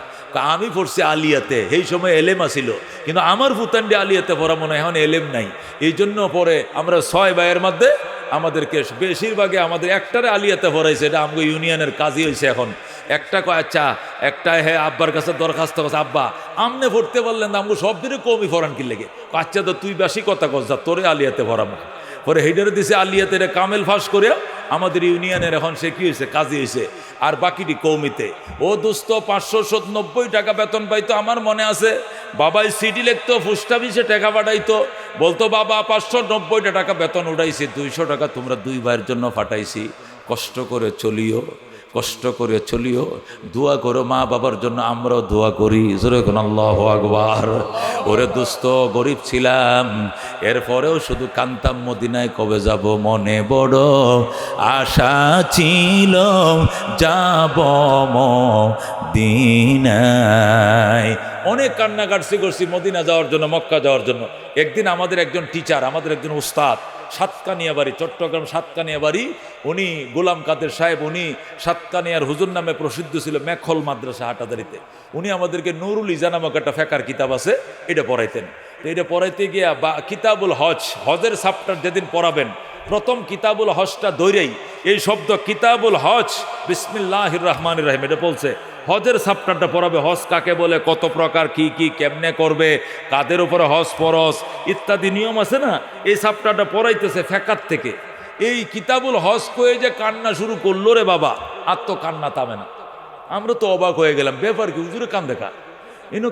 আমি পড়ছি আলিয়াতে, এই সময় এলেম ছিল, কিন্তু আমার ফুতান্ডি আলিয়াতে পড়া মনে হয় এখন এলেম নাই। এই জন্য পরে আমরা 6 ভাইয়ের মধ্যে আমাদেরকে বেশিরভাগে আমাদের একটারে আলিয়াতে পড়াইছে, এটা আমাকে ইউনিয়নের কাজই হয়েছে। এখন একটা কয় আচ্ছা, একটা হ্যাঁ আব্বার কাছে দরখাস্ত করছে, আব্বা আমনে পড়তে পারলেন, আমাকে সব দিনে কমই ফরান কি লেগে, আচ্ছা তো তুই বেশি কথা কস, যা তোরে আলিয়াতে পড়াবো। পরে হেডারে দিছে আলিয়াতে, কামেল ফাঁস করে আমাদের ইউনিয়নের এখন সে কি হয়েছে, কাজী হয়েছে, আর বাকিটি কৌমিতে। ও দোস্ত 590 টাকা বেতন পাইতো। আমার মনে আছে বাবাই সিডি লিখতো, ফুস্টা বিশে টাকা পাঠাইতো, বলতো বাবা 590 টাকা বেতন উঠাইছি, 200 টাকা তোমরা 2 ভাইয়ের জন্য পাঠাইছি, কষ্ট করে চলিও, কষ্ট করে চলিও, দোয়া করো মা বাবার জন্য, আমরাও দোয়া করি। জোরে কোন আল্লাহু আকবার। ওরে দোস্ত, গরিব ছিলাম, এরপরেও শুধু কান্তাম মদিনায় কবে যাব, মনে বড় আশা ছিল যাব মদিনায়। অনেক কান্না কাটছি করছি মদিনা যাওয়ার জন্য, মক্কা যাওয়ার জন্য। একদিন আমাদের একজন টিচার, আমাদের একজন উস্তাদ, সাতকানিয়া বাড়ি, চট্টগ্রাম সাতকানিয়া বাড়ি, উনি গোলাম কাদের সাহেব, উনি সাতকানিয়ার হুজুর নামে প্রসিদ্ধ ছিল, মেখল মাদ্রাসা হাটাদারিতে। উনি আমাদেরকে নুরুল ইজা নামক একটা ফেকার কিতাব আছে, এটা পড়াইতেন। তো এটা পড়াইতে গিয়া বা কিতাবুল হজ, হজের চ্যাপ্টার যেদিন পড়াবেন, প্রথম কিতাবুল হজটা দৈরেই এই শব্দ কিতাবুল হজ বিসমিল্লাহির রহমানির রহিম, এটা বলছে। হজের চ্যাপ্টারটা পড়াবে, হজ কাকে বলে, কত প্রকার, কি কি কেমনে করবে, কাদের উপরে হজ ফরজ ইত্যাদি নিয়ম আছে না, এই চ্যাপ্টারটা পড়াইতেছে ফেকার থেকে। এই কিতাবুল হজ কয়ে যে কান্না শুরু করলো রে বাবা, আর তো কান্না থামে না। আমরা তো অবাক হয়ে গেলাম, ব্যাপার কি, হুজুরে কান দেখা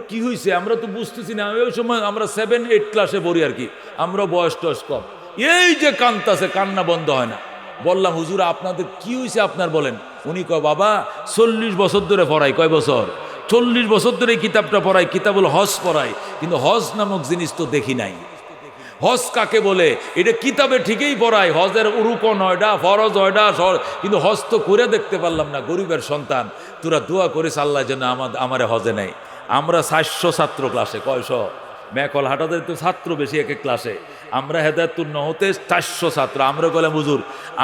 কি হয়েছে, আমরা তো বুঝতেছি না। ওই সময় আমরা 7-8 ক্লাসে পড়ি আর কি, আমরা বয়স টয়স কম। এই যে কান্তাছে, কান্না বন্ধ হয় না। বললাম হুজুর আপনাদের কি হয়েছে আপনার বলেন। উনি কয় বাবা 40 বছর ধরে পড়াই। কয় বছর? 40 বছর ধরে এই কিতাবটা পড়াই, কিতাবুল হজ পড়াই, কিন্তু হজ নামক জিনিস তো দেখি নাই। হজ কাকে বলে এটা কিতাবে ঠিকই পড়ায়, হজের রুকন হয়ডা, ফরজ হয়ডা, কিন্তু হজ তো করে দেখতে পারলাম না। গরিবের সন্তান, তোরা দোয়া করিস আল্লাহ যেন আমারে হজে নেই। আমরা 400 ছাত্র ক্লাসে, কয়শ মেকল হাটাদের তো ছাত্র বেশি এক এক ক্লাসে, আমরা হেদায়তুন নহতে 400 ছাত্র। আমরা বললাম হুজুর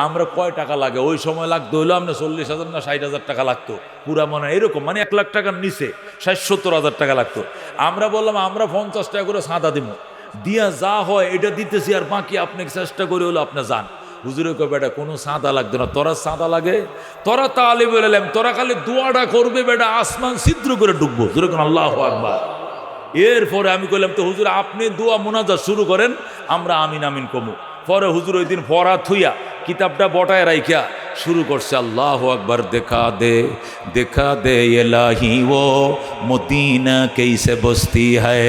আমরা কয় টাকা লাগে, ওই সময় লাগতো হইলো আমরা 40,000 না 60,000 টাকা লাগতো, পুরা মনে হয় এরকম, মানে 1 লাখ টাকার নিচে 60-70,000 টাকা লাগতো। আমরা বললাম আমরা 50 টাকা করে চাঁদা দিব, দিয়া যা হয় এটা দিতেছি, আর বাকি আপনি চেষ্টা করে হলো আপনি যান। হুজুরে কয় বেটা কোনো চাঁদা লাগতো না, তোরা চাঁদা লাগে, তোরা তাহলে বললাম তোরা খালি দোয়াটা করবে বেটা, আসমান ছিদ্র করে ডুববো। হুজুরে কোন আল্লাহু আকবার। এরপরে আমি কইলাম তো হুজুর আপনি দোয়া মোনাজাত শুরু করেন, আমরা আমিন আমিন কমু। পরে হুজুর ওই দিন পড়া থুইয়া কিতাবটা বটায় রাইখা শুরু করছে আল্লাহু আকবার। দেখা দে ইলাহি ও মদিনা कैसे बसती है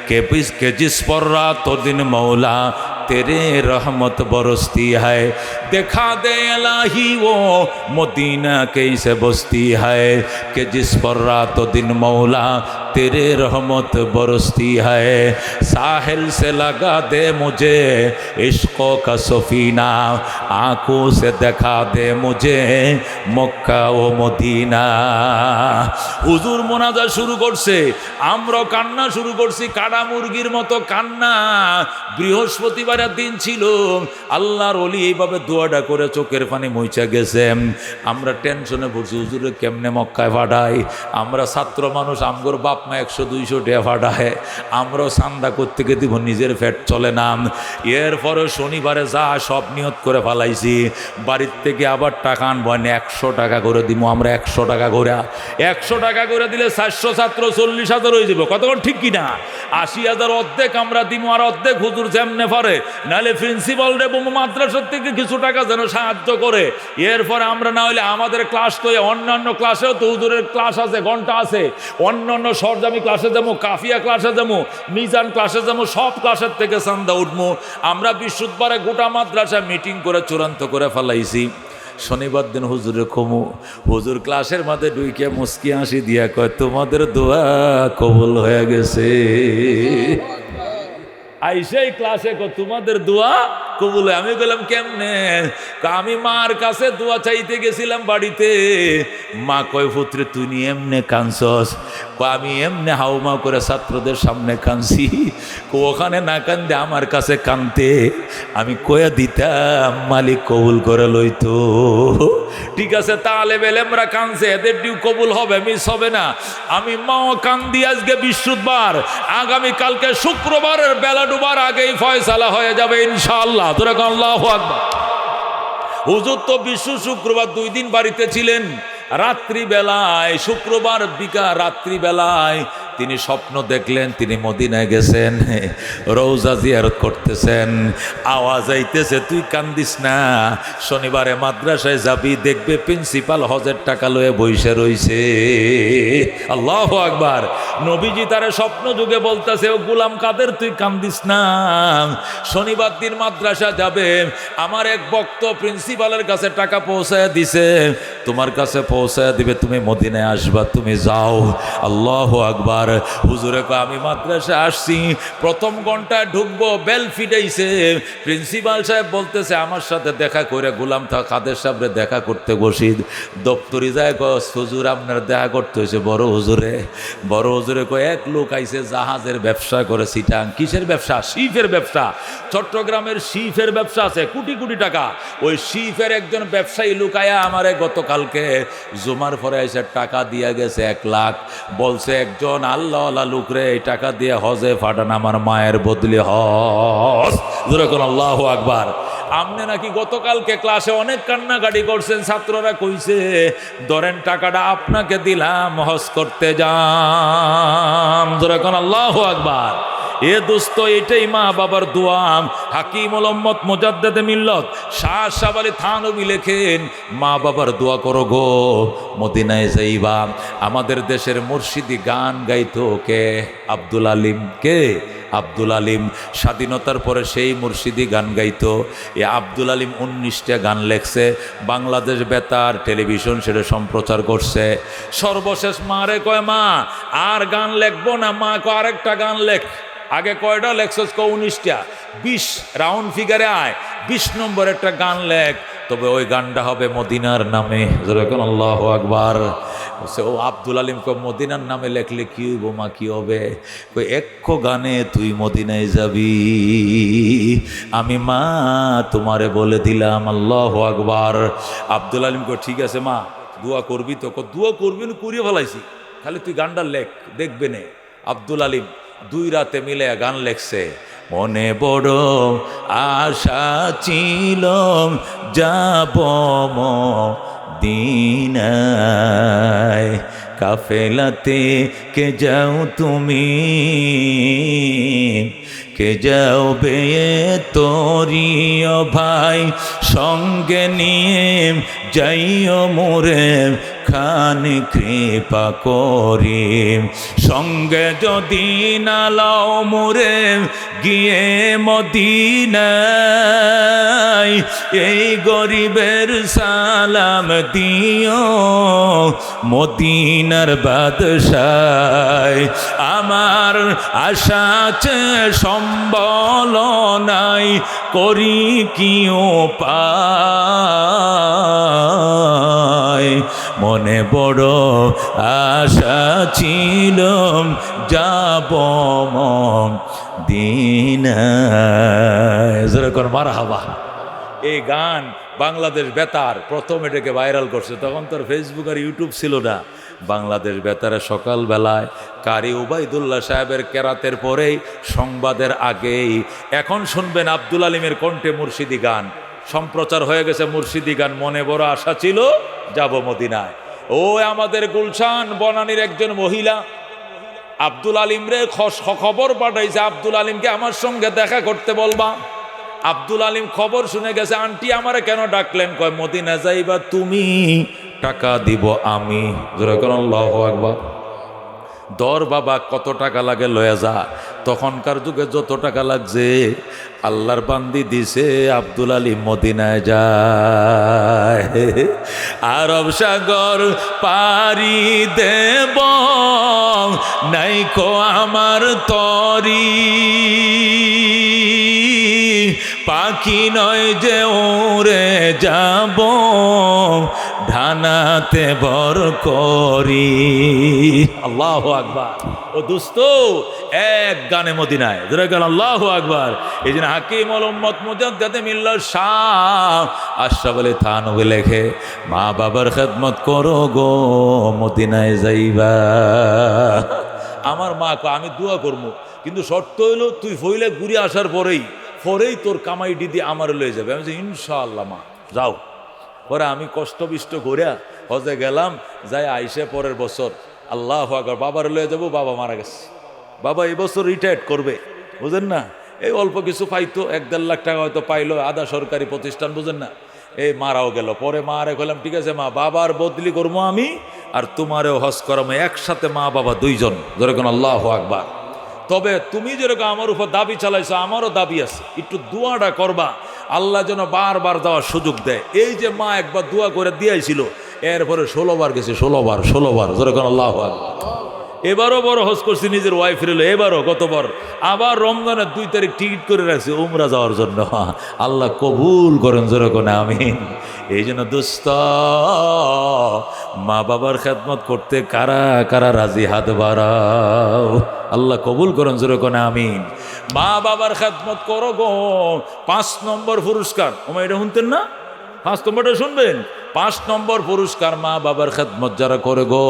के जिस पर रातों दिन मौला तेरे रहमत बरसती है। देखा दे इलाही वो मदीना कैसे बसती है कि जिस पर रातों दिन मौला तेरे रहमत बरसती है। साहिल से लगा दे मुझे इश्क़ों का सफीना, आंखों से देखा दे मुझे मक्का ও মদিনা। হুজুর মোনাজা শুরু করছে, আমরা কান্না শুরু করছি, কাটা মুরগির মতো কান্না। বৃহস্পতিবারের দিন ছিল, আল্লাহর ওলি এইভাবে দোয়াটা করে চোখের পানি মুইচা গেছে। আমরা টেনশনে পড়ছি, হুজুরে কেমনে মক্কায় পাঠাই। আমরা ছাত্র মানুষ, আমগোর বাপ মা 100-200 টাকা পাঠায়, আমরাও চান্দা করতে গিয়ে দিব, নিজের পেট চলে না। এরপরে শনিবারে যা সব নিয়ত করে ফেলাইছি, বাড়ির থেকে আবার টাকা আনবো, 100 টাকা করে দিব আমরা। 100 টাকা করে, 100 টাকা করে দিলে 400 ছাত্র 40,000 হয়ে যাবে। কতক্ষণ ঠিক কিনা? 80,000 অর্ধেক আমরা দিব, আর অর্ধেক হুজুর যেমনে পারে, নাহলে প্রিন্সিপাল রে মাদ্রাসার থেকে কিছু টাকা যেন সাহায্য করে। এরপরে আমরা না হলে আমাদের ক্লাস তো অন্যান্য ক্লাসেও তো হুজুরের ক্লাস আছে, ঘন্টা আছে, অন্যান্য সরজামি ক্লাসে যাবো, কাফিয়া ক্লাসে যাবো, মিজান ক্লাসে যাবো, সব ক্লাসের থেকে চান্দা উঠবো। আমরা বৃহস্পতিবারে গোটা মাদ্রাসা মিটিং করে চূড়ান্ত করে ফেলাইছি। শনিবার দিন হুজুরে কমু, হুজুর ক্লাসের মাঝে ঢুকে মুস্কি হাসি দিয়া কয় তোমাদের দোয়া কবুল হয়ে গেছে। আইসাই ক্লাসে তোমাদের দোয়া কবুল। আমি বললাম কেমনে? আমি মার কাছে দোয়া চাইতে গেছিলাম বাড়িতে। মা কয় পুত্রে তুই নি এমনে কানছস? আমি এমনে হাউমাউ করে ছাত্রদের সামনে কানছি। ওখানে না কান্দে আমার কাছে কানতে, আমি কয়ে দিতাম মালিক কবুল করে লইতো। ঠিক আছে, তাহলে বেলেমরা কানছে, এদের ডিউ কবুল হবে, মিস হবে না। আমি মাও কান্দি, আজকে বৃহস্পতিবার, আগামী কালকে শুক্রবারের বেলা ডুবার আগেই ফয়সালা হয়ে যাবে ইনশাআল্লাহ। তোরা আল্লাহু আকবার। হুজুর তো বিশ্ব শুক্রবার 2 দিন বাড়িতে ছিলেন। রাত্রিবেলায়, শুক্রবার রাত্রিবেলায় তিনি স্বপ্ন দেখলেন তিনি মদিনায় গেছেন, রওজা জিয়ারত করতেছেন। আওয়াজ আইতেছে তুই কান্দিস না, শনিবারে মাদ্রাসায় যাবি, দেখবে প্রিন্সিপাল হজের টাকা লয়ে বইসে রইছে। আল্লাহু আকবার। নবীজি তারে স্বপ্ন যুগে বলতেছে, ও গোলাম কাদের তুই কান্দিস না, শনিবার দিন মাদ্রাসা যাবে, আমার এক ভক্ত প্রিন্সিপালের কাছে টাকা পৌঁছায় দিছে, তোমার কাছে পৌঁছায় দিবে, তুমি মদিনায় আসবা, তুমি যাও। আল্লাহু আকবার। হুজুরে কয় আমি মাদ্রাসা আসছি, প্রথম ঘন্টায় ঢুকবো, বেল ফিটাইছে, প্রিন্সিপাল সাহেব বলতেছে আমার সাথে দেখা করে গোলাম কাদের সাহেবরে দেখা করতে বসি। দপ্তরি যায় কয় হুজুর আপনার দেখা করতে হয়েছে বড় হুজুরে। বড় হুজুরে কয় এক লোক আইছে জাহাজের ব্যবসা করে চিটাং। কিসের ব্যবসা? শিফের ব্যবসা। চট্টগ্রামের শিফের ব্যবসা আছে, কোটি কোটি টাকা। ওই শিফের একজন ব্যবসায়ী লুকায়া আমারে গতকালকে জুমার পরে এসে টাকা দিয়া গেছে 1 লাখ। বলছে একজন আল্লাহওয়ালা লোকরে এই টাকা দিয়ে হজে ফাটান, আমার মায়ের বদলি হজ। যেরকম আল্লাহু আকবার। আপনি নাকি গতকালকে ক্লাসে অনেক কান্নাকাটি করছেন, ছাত্ররা কইছে ধরেন টাকাটা আপনাকে দিলাম, হজ করতে যান। যেরকম আল্লাহু আকবার। এ দোস্ত, এটাই মা বাবার দোয়া। হাকিমুল উম্মত মুজাদ্দিদে মিল্লত শাহ আশরাফ আলী থানভী লেখেন, মা বাবার দোয়া করো গো, মদিনায় যাইবা। আমাদের দেশের মুর্শিদি গান গাইতো কে? আব্দুল আলিম। কে? আব্দুল আলিম। স্বাধীনতার পরে সেই মুর্শিদি গান গাইতো। এ আব্দুল আলিম 19টা গান লেখছে, বাংলাদেশ বেতার টেলিভিশন সেটা সম্প্রচার করছে। সর্বশেষ মারে কয় মা আর গান লেখবো না, মা কয় আরেকটা গান লেখ। আগে কয়টা লেখছস? 19টা। 20 রাউন্ড ফিগারে আয়, 20 নম্বর একটা গান লেখ, তবে ওই গানটা হবে মদিনার নামে। যেরকম আল্লাহু আকবার। ও আব্দুল আলিম কয় মদিনার নামে লেখলে কি হইব মা? কি হবে? কই একশো গানে তুই মদিনায় যাবি, আমি মা তোমারে বলে দিলাম। আল্লাহু আকবার। আব্দুল আলিম কয় ঠিক আছে মা, দোয়া করবি তো? দোয়া করবি না, করিয়ে ফেলাইছি, খালি তুই গানটা লেখ, দেখবে নে। আব্দুল আলিম 2 রাতে মিলে গান লেখছে। মনে বড় আশা ছিল যাব মদিনায়, কাফেলাতে কে যাও তুমি, কে যাও বে তোরিও ভাই, সঙ্গে নিয়ে যাইও মোরে খান কৃপা করি, সঙ্গে যদি না লাও মোরে গিয়ে মদিনায়, এই গরিবের সালাম দিও মদিনার বাদশায়। আমার আশা আছে সম্বল নাই, করি কি উপায়, মনে বড় আশা ছিল যাব মদিনায়। যেরকম মারহাবা। এই গান বাংলাদেশ বেতার প্রথম এটাকে ভাইরাল করছে, তখন তোর ফেসবুক আর ইউটিউব ছিল না। বাংলাদেশ বেতারে সকালবেলায় কারি উবাইদুল্লাহ সাহেবের কেরাতের পরেই, সংবাদের আগেই, এখন শুনবেন আব্দুল আলিমের কণ্ঠে মুর্শিদি গান সম্প্রচার হয়ে গেছে। মুর্শিদি গান, মনে বড় আশা ছিল যাব মদিনায়। ও আমাদের গুলশান বনানীর একজন মহিলা আব্দুল আলিম রে খবর পাঠাইছে, আব্দুল আলিমকে আমার সঙ্গে দেখা করতে বলবা। আব্দুল আলিম খবর শুনে গেছে, আন্টি আমারে কেন ডাকলেন? কয় মদিনা যাইবা তুমি, টাকা দিব আমি। যেরকম আল্লাহু আকবার। দর বাবা কত টাকা লাগে লয়ে যা। তখনকার যুগে যত টাকা লাগছে আল্লাহর বান্দি দিছে, আব্দুল আলিম মদিনায় যায়। আরব সাগর পারি দেব নাইকো আমার তরি, পাখি নয় যে ওরে যাব ঢানাতে বর করি। আল্লাহু আকবার। ও দোস্ত, এক গানে মদিনায়। যেরকম আল্লাহু আকবার। এই জন্য হাকিমুল উম্মত মুজাদ্দিদে মিল্লাত শাহ আশরাফ আলী থানভী লেখে, মা বাবার খেদমত করো গো, মদিনায় যাইবা। আমার মা কয় আমি দোয়া করবো, কিন্তু শর্ত হইল তুই ফইলে ঘুরে আসার পরেই তোর কামাই দিদি আমার লয়ে যাবে। আমি ইনশাআল্লাহ মা যাও। পরে আমি কষ্ট বিষ্ট করিয়া হজে গেলাম, যাই আইসে পরের বছর আল্লাহু আকবার। বাবার লয়ে যাবো, বাবা মারা গেছে। বাবা এবছর রিটায়ার্ড করবে, বুঝেন না? এই অল্প কিছু পাইতো, 1-1.5 লাখ টাকা হয়তো পাইলো, আধা সরকারি প্রতিষ্ঠান, বুঝেন না? এই মারাও গেল। পরে মা আরে কইলাম, ঠিক আছে মা, বাবার বদলি করবো আমি, আর তোমারেও হজ করামো একসাথে, মা বাবা দুইজন। যেরকম আল্লাহু আকবার। তবে তুমি যেরকম আমার উপর দাবি চালাইছো, আমারও দাবি আছে, একটু দোয়াটা করবা, আল্লাহ যেন বারবার দেওয়ার সুযোগ দেয়। এই যে মা একবার দোয়া করে দিয়েছিল, এরপরে 16 বার গেছে, 16 বার। যেরকম আল্লাহু আকবার। এবারও বড় হজ করছি, নিজের ওয়াইফ রেলো, এবারও গতবার আবার রমজানের 2 তারিখ টিকিট করে রাখছি উমরা যাওয়ার জন্য। আল্লাহ কবুল করেন, যেরকম আমিন। এই জন্য দোস্ত, মা বাবার খেদমত করতে কারা কারা রাজি, হাত বাড়াও। আল্লাহ কবুল করেন, যেরকম আমিন। মা বাবার খেদমত করো গো, 5 নম্বর পুরস্কার। ওমা এটা শুনতেন না? 5 নম্বরটা শুনবেন। 5 নম্বর পুরস্কার, মা বাবার খেদমত যারা করে গো,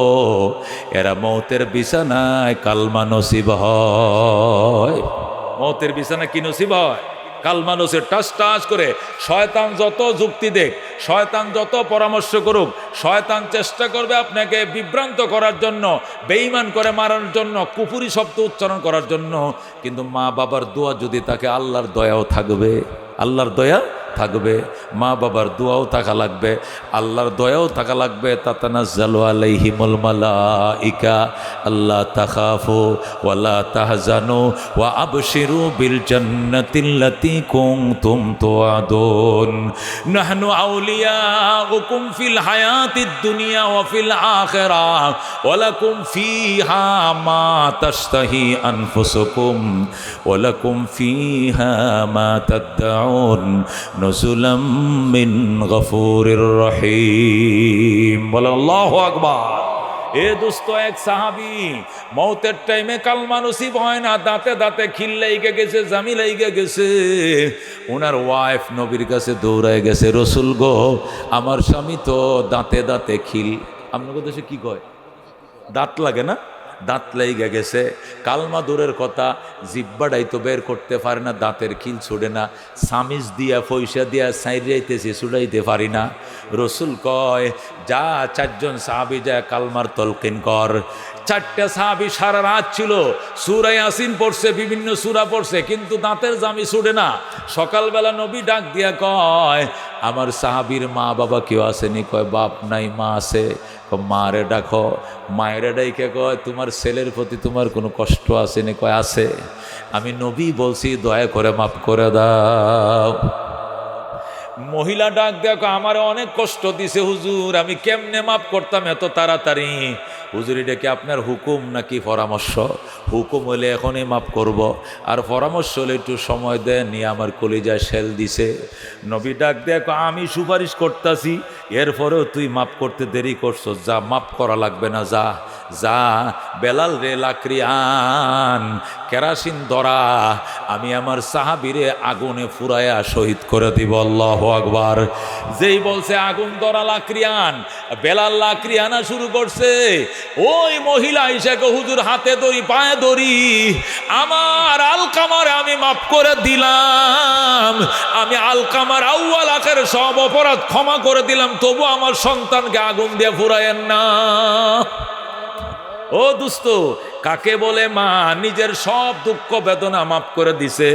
এরা মৌতের বিছানায় কালমা নসিব হয়। মৌতের বিছানায় কি নসিব হয়? কালমা নসিব। টাস টাস করে শয়তান যত যুক্তি দেখ, শয়তান যত পরামর্শ করুক, শয়তান চেষ্টা করবে আপনাকে বিভ্রান্ত করার জন্য, বেঈমান করে মারার জন্য, কুফুরি শব্দ উচ্চারণ করার জন্য। কিন্তু মা বাবার দোয়া যদি তাকে, আল্লাহর দয়াও থাকবে, আল্লাহর দয়া থাকবে। মা বাবার দোয়াও থাকা লাগবে, আল্লাহর দয়াও থাকা লাগবে। তাতানাজ্জালু আলাইহিমুল মালাইকা আল্লা তাখাফু ওয়ালা তাহজানু ওয়া আবশিরু বিল জান্নাতিল্লাতী কুনতুম তুআদুন নাহনু আউলিয়াউকুম ফিল হায়াতিদ দুনিয়া ওয়া ফিল আখিরাহ ওয়া লাকুম ফিহা মা তাশতাহি আনফুসুকুম ওয়া লাকুম ফিহা মা তাদউন নুজুলাম মিন গফুরির রহিম। বলে আল্লাহু আকবার। এ দোস্ত, এক সাহাবী মৌতের টাইমে কালমা নসিব হয় না, দাঁতে দাঁতে খিল লাইগে গেছে, জামি লাইগে গেছে। ওনার ওয়াইফ নবীর কাছে দৌড়ায় গেছে, রসুল গো, আমার স্বামী তো দাঁতে দাঁতে খিল। আপনাদের দেশে কি কয়? দাঁত লাগে না? দাঁত লাইগে গেছে। কালমা দূরের কথা, জিব্বাটাই তো বের করতে পারে না, দাঁতের খিল ছুড়ে না। সামিজ দিয়া পয়সা দিয়া সাইরাইতেছি, ছুড়াইতে পারি না। রসুল কয়, যা 4 জন সাহাবী যা কালমার তলকিন কর। 4টা সাহাবী সারা রাত ছিল, সূরা ইয়াসিন পড়ছে, বিভিন্ন সূরা পড়ছে, কিন্তু দাঁতের জামি ছুড়ে না। সকালবেলা নবী ডাক দিয়া কয়, আমার সাহাবীর মা বাবা কেউ আসেনি? কয়, বাপ নাই, মা আছে। মারে ডাকো। মায়ের ডাইকে কয়, তোমার ছেলের প্রতি তোমার কোনো কষ্ট আসেনি? কয়, আছে। আমি নবী বলছি, দয়া করে মাফ করে দাও। মহিলা ডাক দেখো, আমার অনেক কষ্ট দিছে হুজুর, আমি কেমনে মাফ করতাম এত তাড়াতাড়ি? হুজুর, এটা কি আপনার হুকুম নাকি পরামর্শ? হুকুম হলে এখনই মাফ করব, আর পরামর্শ হলে একটু সময় দেন। নিয়ে আমার কলিজায় শেল দিছে। নবী ডাক দেখো, আমি সুপারিশ করতেছি, এরপরেও তুই মাফ করতে দেরি করছো, যা, মাফ করা লাগবে না, যা যা। বেলাল রে, লাকড়ি আন, কেরাসিন ধরা, আমি আমার সাহাবীরে আগুনে ফুরায়া শহীদ করে দিব। আল্লাহু আকবার। যেই বলছে আগুন ধরা, লাকড়ি আন, বেলাল লাকড়ি আনা শুরু করছে। ওই মহিলা হিসেবে, হুজুর, হাতে দড়ি, পায়ে দড়ি, আমার আলকামার আমি মাফ করে দিলাম, আমি আলকামার আউয়াল আখের সব অপরাধ ক্ষমা করে দিলাম, তবু আমার সন্তানকে আগুন দিয়ে ফুরায়েন না। ও দোস্ত, কাকে বলে মা নিজের সব দুঃখ বেদনা মাফ করে দিছে,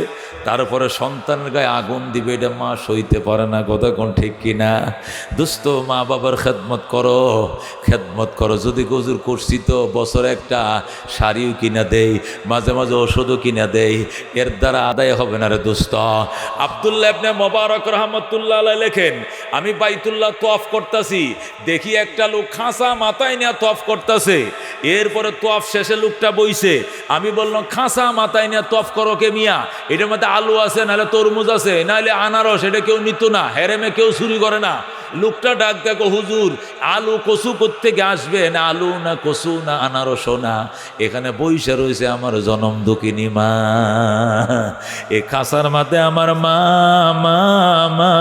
তারপরে সন্তানের গায়ে আগুন দিবে, এটা মা সইতে পারে না। কথা কোন ঠিক কিনা? দোস্ত, মা বাবার খেদমত করো, খেদমত করো। যদি হুজুর করছি তো বছরে একটা শাড়িও কিনা দেই, মাঝে মাঝে ওষুধও কিনা দেই, এর দ্বারা আদায় হবে না রে দোস্ত। আব্দুল্লাহ ইবনে মুবারক রাহমাতুল্লাহ আলাইহি লেখেন, আমি বাইতুল্লাহ তওয়াফ করতেছি, দেখি একটা লোক খাঁচা মাথায় নিয়ে তওয়াফ করতেছে। এরপরে তওয়াফ শেষে লোকটা বইছে। আমি বললাম, খাঁচা মাথায় নিয়ে তওয়াফ করো কে মিয়া? এটার মধ্যে আলু আছে, নাহলে তরমুজ আছে, নাহলে আনারস, এটা কেউ নিত না, হেরেমে কেউ চুরি করে না। লোকটা ডাক দেখো, হুজুর, আলু কচু কোত্থেকে আসবে? না আলু, না কচু, না আনারসও না, এখানে বইসা রয়েছে আমার জনম দুঃখিনী মা। এ খাঁচার মাথায় আমার মা, মা, মা,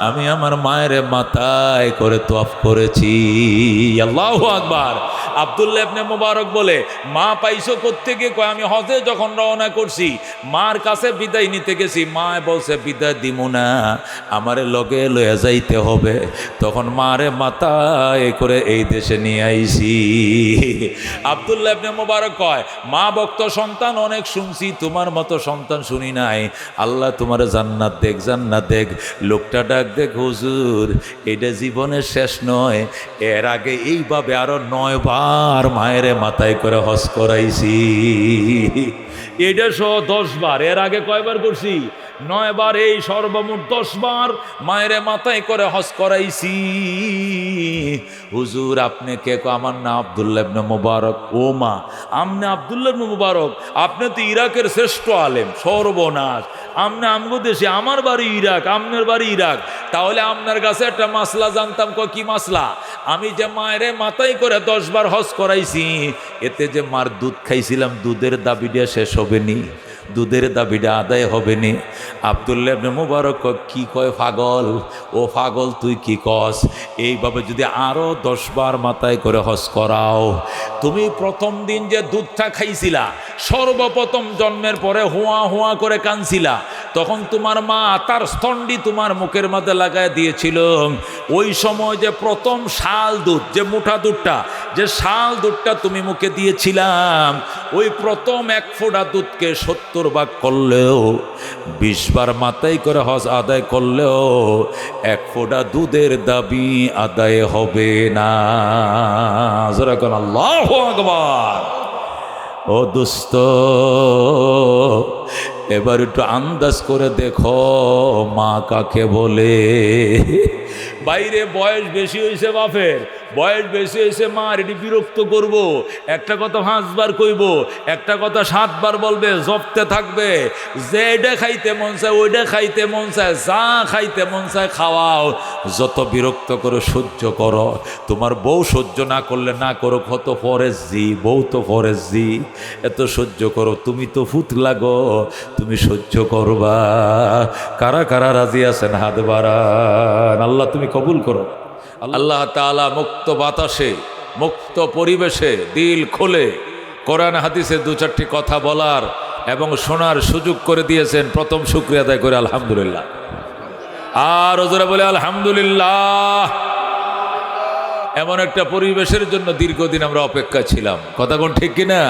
আমি আমার মায়ের মাথায় করে তওয়াফ করেছি। আল্লাহু আকবার। আব্দুল্লাহ ইবনে মুবারক বলে, মা পাইছো কোত্থেকে? কয়, আমি হজে যখন রওনা করছি, মার কাছে বিদায় নিতে গেছি, মা বলছে, বিদায় দিমু না, আমারে লগে লইয়া যাইতে যেতে হবে, তখন মারে মাথায় করে এই দেশে নিয়ে আইছি। আব্দুল্লাহ ইবনে মুবারক কয়, মা ভক্ত সন্তান অনেক শুনছি, তোমার মতো সন্তান শুনি নাই। আল্লাহ তোমার জান্নাত দেখ, জান্নাত দেখ। লোকটা ডাক দেখ, হুজুর এটা জীবনের শেষ নয়, এর আগে এইভাবে আরো 9 বার মায়ের মাথায় করে হজ করাইছি। এটা সহ 10 বার, এর আগে কয়বার করছি? 9 বার, এই সর্বমোট 10 বার মায়ের মাথায় করে হজ করাইছি। হুজুর আপনি কে? আমার নাম আব্দুল্লাহ ইবনে মুবারক। ও মা, আমনে আব্দুল্লাহ ইবনে মুবারক, আপনি তো ইরাকের শ্রেষ্ঠ আলেম। সর্বনাশ, আমনে আমগো দেশে, আমার বাড়ি ইরাক, আপনার বাড়ি ইরাক, তাহলে আপনার কাছে একটা মাসলা জানতাম। কি মাসলা? আমি যে মায়ের মাথায় করে 10 বার হজ করাইছি, এতে যে মার দুধ খাইছিলাম, দুধের দাবিটা শেষ হবে নি, দুধের দাবিটা আদায় হবে নি। আব্দুল্লাহ ইবনে মুবারক কি কয়, পাগল? ও পাগল, তুই কি কস? এইভাবে যদি আরো 10 বার মাথায় করে হজ করাও, তুমি প্রথম দিন যে দুধটা খাইছিলা, সর্বপ্রথম জন্মের পরে হুয়া হুয়া করে কানছিলা, তখন তোমার মা তার স্তন্ডি তোমার মুখের মধ্যে লাগায় দিয়েছিল। ওই সময় যে প্রথম শাল দুধ, যে মুঠা দুধটা, যে শাল দুধটা তুমি মুখে দিয়েছিলাম, ওই প্রথম 1 ফোঁটা দুধকে 70 ভাগ করলেও, 20 বার মাথায় করে হজ আদায় করলেও 1 ফোঁটা দুধের দাবি আদায় হবে না। যেরকম আল্লাহু আকবার। ও দোস্ত, এবার একটু আন্দাজ করে দেখো মা কাকে বলে। বাইরে বয়স বেশি হয়েছে বাপের, বয়স বেশি হয়েছে মার, এটি বিরক্ত করব, একটা কথা 5 বার কইব, একটা কথা 7 বার বলবে, জপতে থাকবে। যেটা খাইতে মন চায় ওইটা খাইতে মন চায়, যা খাইতে মন চায় খাওয়াও। যত বিরক্ত করে সহ্য করো। তোমার বউ সহ্য না করলে না করো, কত ফরেজ জি, বউ তো ফরেজ জি, এত সহ্য করো। তুমি তো ফুত লাগো, তুমি সহ্য করবা। কারা কারা রাজি আছেন হাত বাড়ান। আল্লাহ তুমি কবুল করো। আল্লাহ তাআলা মুক্ত বাতাসে, মুক্ত পরিবেশে দিল খুলে কোরআন হাদিসে 2-4টি কথা বলার এবং শোনার সুযোগ করে দিয়েছেন। প্রথম শুকরিয়া আদায় করে আলহামদুলিল্লাহ। আর ওজোরে বলে আলহামদুলিল্লাহ। এমন একটা পরিবেশের জন্য দীর্ঘদিন আমরা অপেক্ষা ছিলাম, কথা কোন ঠিক কিনা?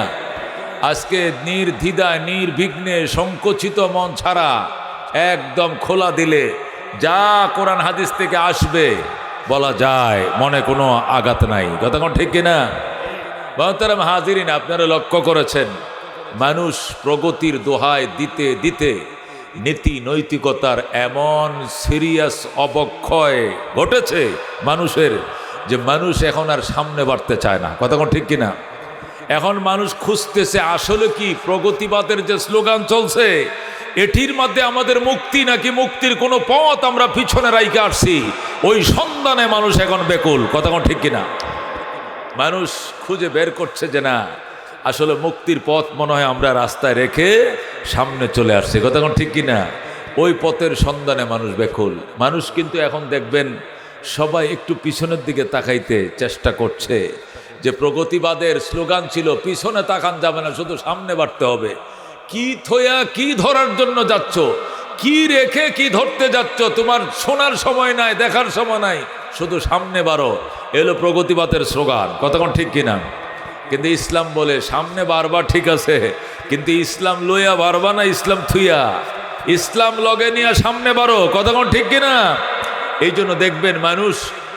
আজকে নির্দ্বিধায়, নির্বিঘ্নে, সংকুচিত মন ছাড়া একদম খোলা দিলে যা কোরআন হাদিস থেকে আসবে বলা যায়, মনে কোনো আঘাত নাই, কথা কোন ঠিক কিনা? মহতারাম হাজিরিন, আপনারা লক্ষ্য করেছেন মানুষ প্রগতির দোহাই দিতে দিতে নীতি নৈতিকতার এমন সিরিয়াস অবক্ষয় ঘটেছে মানুষের, যে মানুষ এখন আর সামনে বাড়তে চায় না, কথা কোন ঠিক কিনা? এখন মানুষ খুঁজতেছে আসলে কি প্রগতিবাদের যে স্লোগান চলছে, এটির মধ্যে আমাদের মুক্তি নাকি মুক্তির কোনো পথ আমরা পিছনে রাইখে আসছি, ওই সন্ধানে মানুষ এখন বেকুল, কথা কোন ঠিক কিনা? মানুষ খুঁজে বের করছে যে না, আসলে মুক্তির পথ মনে হয় আমরা রাস্তায় রেখে সামনে চলে আসছি, কথা কোন ঠিক কিনা? ওই পথের সন্ধানে মানুষ বেকুল। মানুষ কিন্তু এখন দেখবেন সবাই একটু পিছনের দিকে তাকাইতে চেষ্টা করছে। যে প্রগতিবাদের স্লোগান ছিল পিছনে তাকান যাবে না, শুধু সামনে বাড়তে হবে। কি থইয়া কি ধরার জন্য যাচ্ছ, কি রেখে কি ধরতে যাচ্ছ, তোমার শোনার সময় নাই, দেখার সময় নাই, শুধু সামনে বাড়ো, এলো প্রগতিবাদের স্লোগান, কতক্ষণ ঠিক কিনা? কিন্তু ইসলাম বলে সামনে বারবার ঠিক আছে, কিন্তু ইসলাম লইয়া বারবা না, ইসলাম থুইয়া, ইসলাম লগে নিয়ে সামনে বাড়ো, কতক্ষণ ঠিক কিনা? এই জন্য দেখবেন মানুষ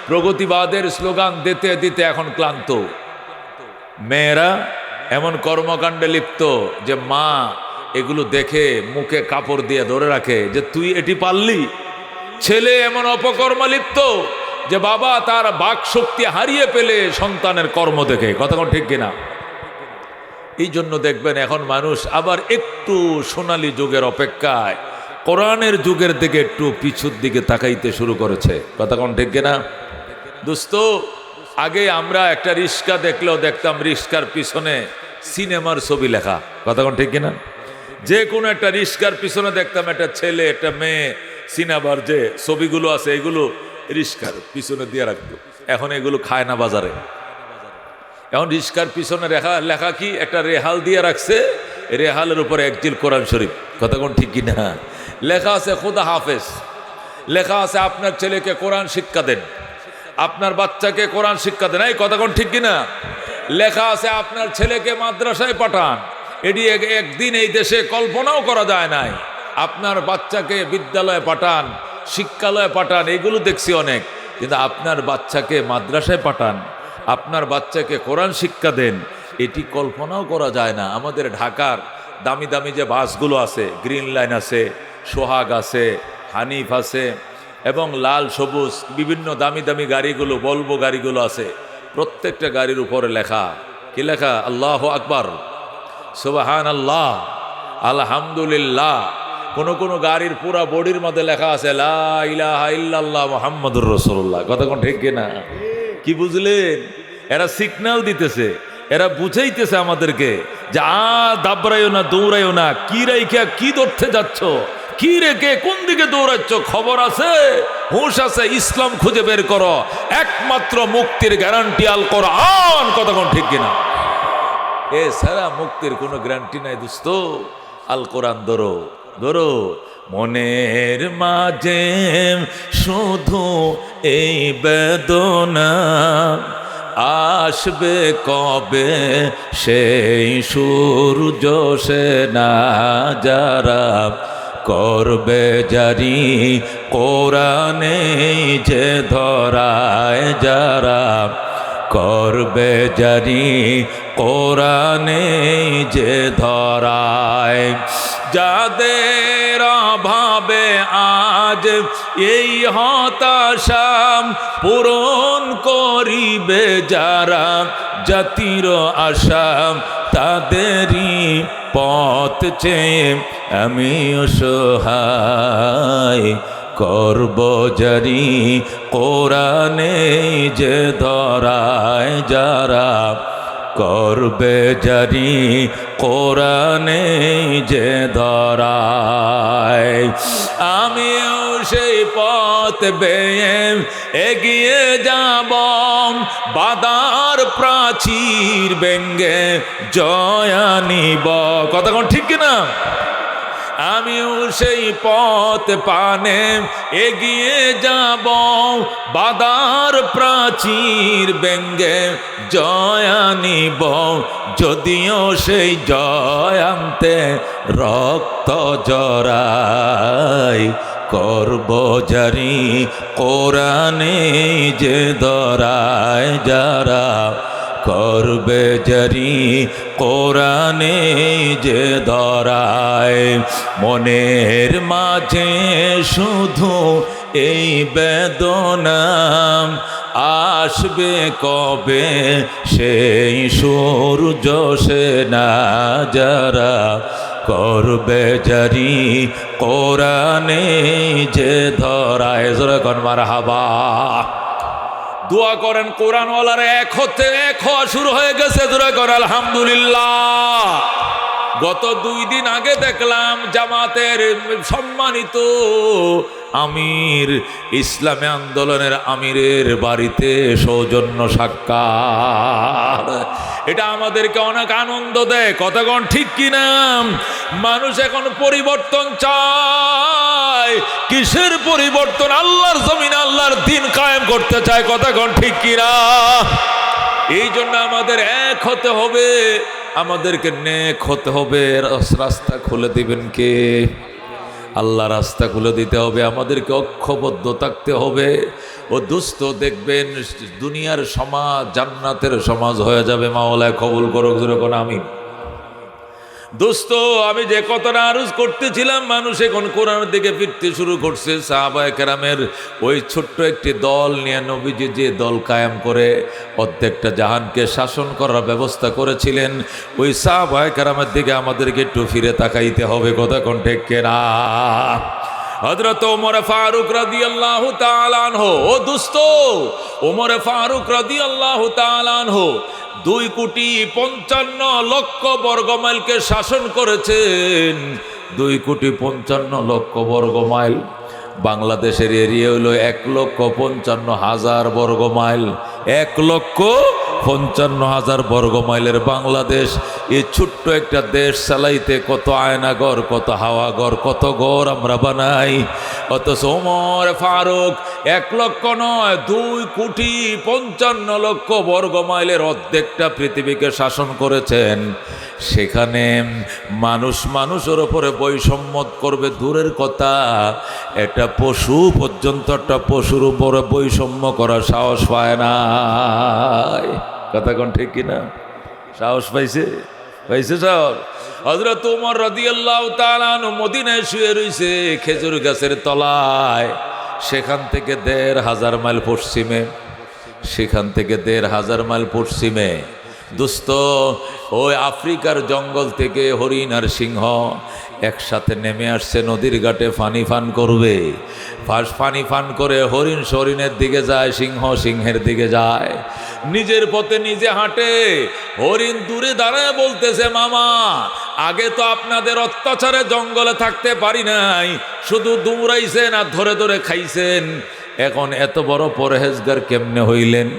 প্রগতিবাদের স্লোগান দিতে দিতে এখন ক্লান্ত। মেয়েরা এমন কর্মকাণ্ডে লিপ্ত যে মা এগুলো দেখে মুখে কাপড় দিয়ে ধরে রাখে যে তুই এটি পারলি। ছেলে এমন অপকর্ম লিপ্ত যে বাবা তার বাক শক্তি হারিয়ে পেলে সন্তানের কর্ম দেখে, কতক্ষণ ঠিক কিনা? এই জন্য দেখবেন এখন মানুষ আবার একটু সোনালী যুগের অপেক্ষায় কোরআনের যুগের দিকে একটু পিছুর দিকে তাকাইতে শুরু করেছে, কতক্ষণ ঠিক কিনা? দোস্ত, আগে আমরা একটা রিক্সা দেখলেও দেখতাম রিক্সার পিছনে সিনেমার ছবি লেখা, কতক্ষণ ঠিক কিনা? যে কোনো একটা রিক্সার পিছনে দেখতাম একটা ছেলে একটা মেয়ে, সিনেমার যে ছবিগুলো আছে এগুলো রিক্সার পিছনে দিয়ে রাখতো। এখন এগুলো খায় না বাজারে। এখন রিক্সার পিছনে লেখা কি, একটা রেহাল দিয়ে রাখছে, রেহালের উপরে একজিল কোরআন শরীফ, কতক্ষণ ঠিক কিনা? লেখা আছে খোদা হাফেজ, লেখা আছে আপনার ছেলেকে কোরআন শিক্ষা দেন, আপনার বাচ্চাকে কোরআন শিক্ষা দেন। এই কথা কোন ঠিক কিনা? লেখা আছে আপনার ছেলেকে মাদ্রাসায় পাঠান। এটি একদিন এই দেশে কল্পনাও করা যায় নাই। আপনার বাচ্চাকে বিদ্যালয়ে পাঠান, শিক্ষালয়ে পাঠান, এগুলো দেখছি অনেক, কিন্তু আপনার বাচ্চাকে মাদ্রাসায় পাঠান, আপনার বাচ্চাকে কোরআন শিক্ষা দেন, এটি কল্পনাও করা যায় না। আমাদের ঢাকার দামি দামি যে বাসগুলো আছে, গ্রিন লাইন আছে, সোহাগ আছে, হানিফ আছে এবং লাল সবুজ বিভিন্ন দামি দামি গাড়িগুলো, বলবো গাড়িগুলো আছে, প্রত্যেকটা গাড়ির উপরে লেখা কি লেখা? আল্লাহু আকবার, সুবহানাল্লাহ, আলহামদুলিল্লাহ। কোন গাড়ির পুরা বডির মধ্যে লেখা আছে লা ইলাহা ইল্লাল্লাহ মুহাম্মাদুর রাসূলুল্লাহ। কথা কোন ঠিক কিনা? কি বুঝলেন? এরা সিগন্যাল দিতেছে, এরা বুঝাইতেছে আমাদেরকে যে দাবড়াইও না, দৌড়াইও না, কি রাইখা কি ধরতে যাচ্ছ, কি রেখে কোন দিকে দৌড়াচ্ছ, খবর আছে, হুঁশ আছে, ইসলাম খুঁজে বের করো, একমাত্র মুক্তির গ্যারান্টি আল কোরআন। কথা কোন ঠিক কিনা? এছাড়া মুক্তির কোনো গ্যারান্টি নাই দোস্ত। আল কোরআন ধরো, ধরো। মনের মাঝে শুধু এই বেদনা, আসবে কবে সেই সূর্য সে না, যারা করবে জারি কোরআনে যে ধরায়, যারা করবে জারি কোরআনে যে ধরায়, যাদের অভাবে আজ এই হতাশা পূরণ করিবে যারা, জাতির আশা তাদেরই পথ চেয়ে আমি অসহায়, করব জারি কোরআনে যে ধরায়, যারা করবে জারি কোরআনে যে ধরায়। আমিও সেই পথ বেয়ে এগিয়ে যাব, বাধার প্রাচীর ভেঙ্গে জয় আনিব। কথা কোন ঠিক কিনা? আমিও সেই পথ পানে এগিয়ে যাব, বাধার প্রাচীর ভেঙ্গে জয় আনিব, যদিও সেই জয় আনতে রক্ত জড়াই, করব জারি কোরআনে যে ধরায়, যারা করবে জারি কোরআনে যে ধরায়। মনের মাঝে শুধু এই বেদনা, আসবে কবে সেই সূর্য সে না, যারা করবে জারি কোরআনে যে ধরায়। জোরে কোন মারহাবা। দোয়া করেন কোরআনওয়ালার এক হতে এক হওয়া শুরু হয়ে গেছে। জোরে কর আলহামদুলিল্লাহ। গত 2 দিন আগে দেখলাম জামাতের সম্মানিত আমির, ইসলামী আন্দোলনের আমিরের বাড়িতে সৌজন্য সাক্ষাৎ। এটা আমাদেরকে অনেক আনন্দ দেয়। কথা কোন ঠিক কিনা? মানুষ এখন পরিবর্তন চায়। কিসের পরিবর্তন? আল্লাহর জমিনে আল্লাহর দ্বীন কায়েম করতে চায়। কথা কোন ঠিক কিনা? এই জন্য আমাদের এক হতে হবে, আমাদেরকে নেক হতে হবে। রাস্তা খুলে দিবেন কে? আল্লাহ রাস্তা খুলে দিতে হবে। আমাদেরকে ঐক্যবদ্ধ থাকতে হবে। ও দুস্থ দেখবেন দুনিয়ার সমাজ জান্নাতের সমাজ হয়ে যাবে। মাওলায় কবুল করুক। যেরকম আমি দোস্ত, আমি যে কথাটা আরজ করতেছিলাম, মানুষ এখন কোরআনের দিকে ফিরতে শুরু করছে। সাহাবায়ে কেরামের ওই ছোট্ট একটি দল নিয়ে নবীজি যে দল কায়েম করে প্রত্যেকটা জাহানকে শাসন করার ব্যবস্থা করেছিলেন, ওই সাহাবায়ে কেরামের দিকে আমাদেরকে একটু ফিরে তাকাইতে হবে। কথা কোন ঠিক কিনা? হযরত ওমর ফারুক রাদিয়াল্লাহু তাআলা আনহু, ও দোস্ত, ওমর ফারুক রাদিয়াল্লাহু তাআলা আনহু 2,55,00,000 বর্গমাইলকে শাসন করেছেন। 2,55,00,000 বর্গমাইল। বাংলাদেশের এরিয়া হলো 1,55,000 বর্গমাইল। 55,000 বর্গ মাইলের বাংলাদেশ, এই ছোট্ট একটা দেশ চালাইতে কত আয়নাঘর, কত হাওয়াঘর, কত ঘর আমরা বানাই। অথচ ওমর ফারুক 1 লক্ষ নয় 2,55,00,000 বর্গ মাইলের অর্ধেকটা পৃথিবীকে শাসন করেছেন। সেখানে মানুষ মানুষের ওপরে বৈষম্য করবে দূরের কথা, একটা পশু পর্যন্ত একটা পশুর উপরে বৈষম্য করার সাহস পায় না। কথা কোন ঠিক কিনা? সাহস পাইছে? পাইছে সাহস? হযরত ওমর রাদিয়াল্লাহু তাআলা আনহু মদিনায় শুয়ে রইছে খেজুর গাছের তলায়। সেখান থেকে 1,500 মাইল পশ্চিমে, সেখান থেকে 1,500 মাইল পশ্চিমে দোস্ত, ওই আফ্রিকার জঙ্গল থেকে হরিণ আর সিংহ একসাথে নেমে আসছে নদীর ঘাটে পানি পান করবে। পানি পান করে হরিণ হরিণের দিকে যায়, সিংহ সিংহের দিকে যায়, নিজের পথে নিজে হাঁটে। হরিণ দূরে দাঁড়ায় বলতেছে, মামা আগে তো আপনাদের অত্যাচারে জঙ্গলে থাকতে পারি নাই, শুধু দৌড়াইছেন আর ধরে ধরে খাইছেন, এখন এত বড় পরহেজগার কেমনে হইলেন?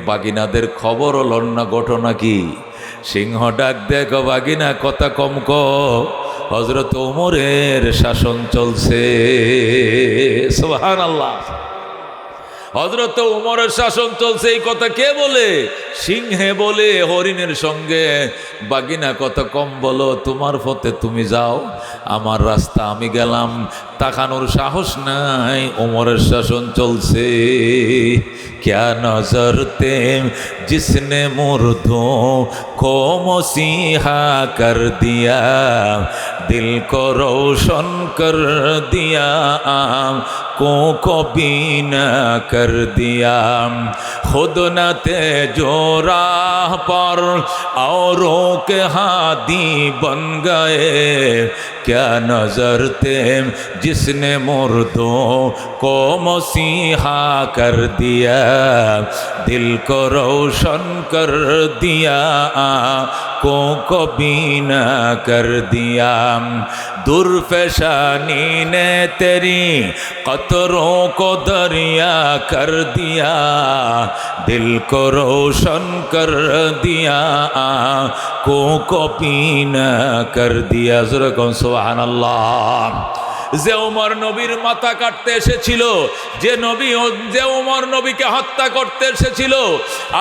বাগিনাদের খবর হল না, ঘটনা কি? সিংহ ডাক দেখো, বাগিনা কথা কম ক, হযরত ওমরের শাসন চলছে। সুবহানাল্লাহ, হযরত ওমরের শাসন চলছে। এই কথা কে বলে? সিংহে বলে হরিণের সঙ্গে, বাগিনা কথা কম বলো, তোমার পথে তুমি যাও, আমার রাস্তা আমি গেলাম। তাকানোর সাহস নাই, ওমরের শাসন চলছে। क्या नजर ते जिसने मुर्दों को मसीहा कर दिया, दिल को रोशन कर दिया, आँखों को बीना कर दिया, खुद न थे जो राह पर औरों के हादी बन गए, क्या नजर थे जिसने मुर्दों को मसीहा कर दिया, दिल को रोशन कर दिया, आँखों को बीना कर दिया, दुर्फेशानी ने तेरी कतरों को दरिया कर दिया, दिल को रोशन कर दिया, आँखों को बीना कर दिया। सुबहानाल्लाह। যে ওমর নবীর মাথা কাটতে এসেছিল, যে ওমর নবীকে হত্যা করতে এসেছিল,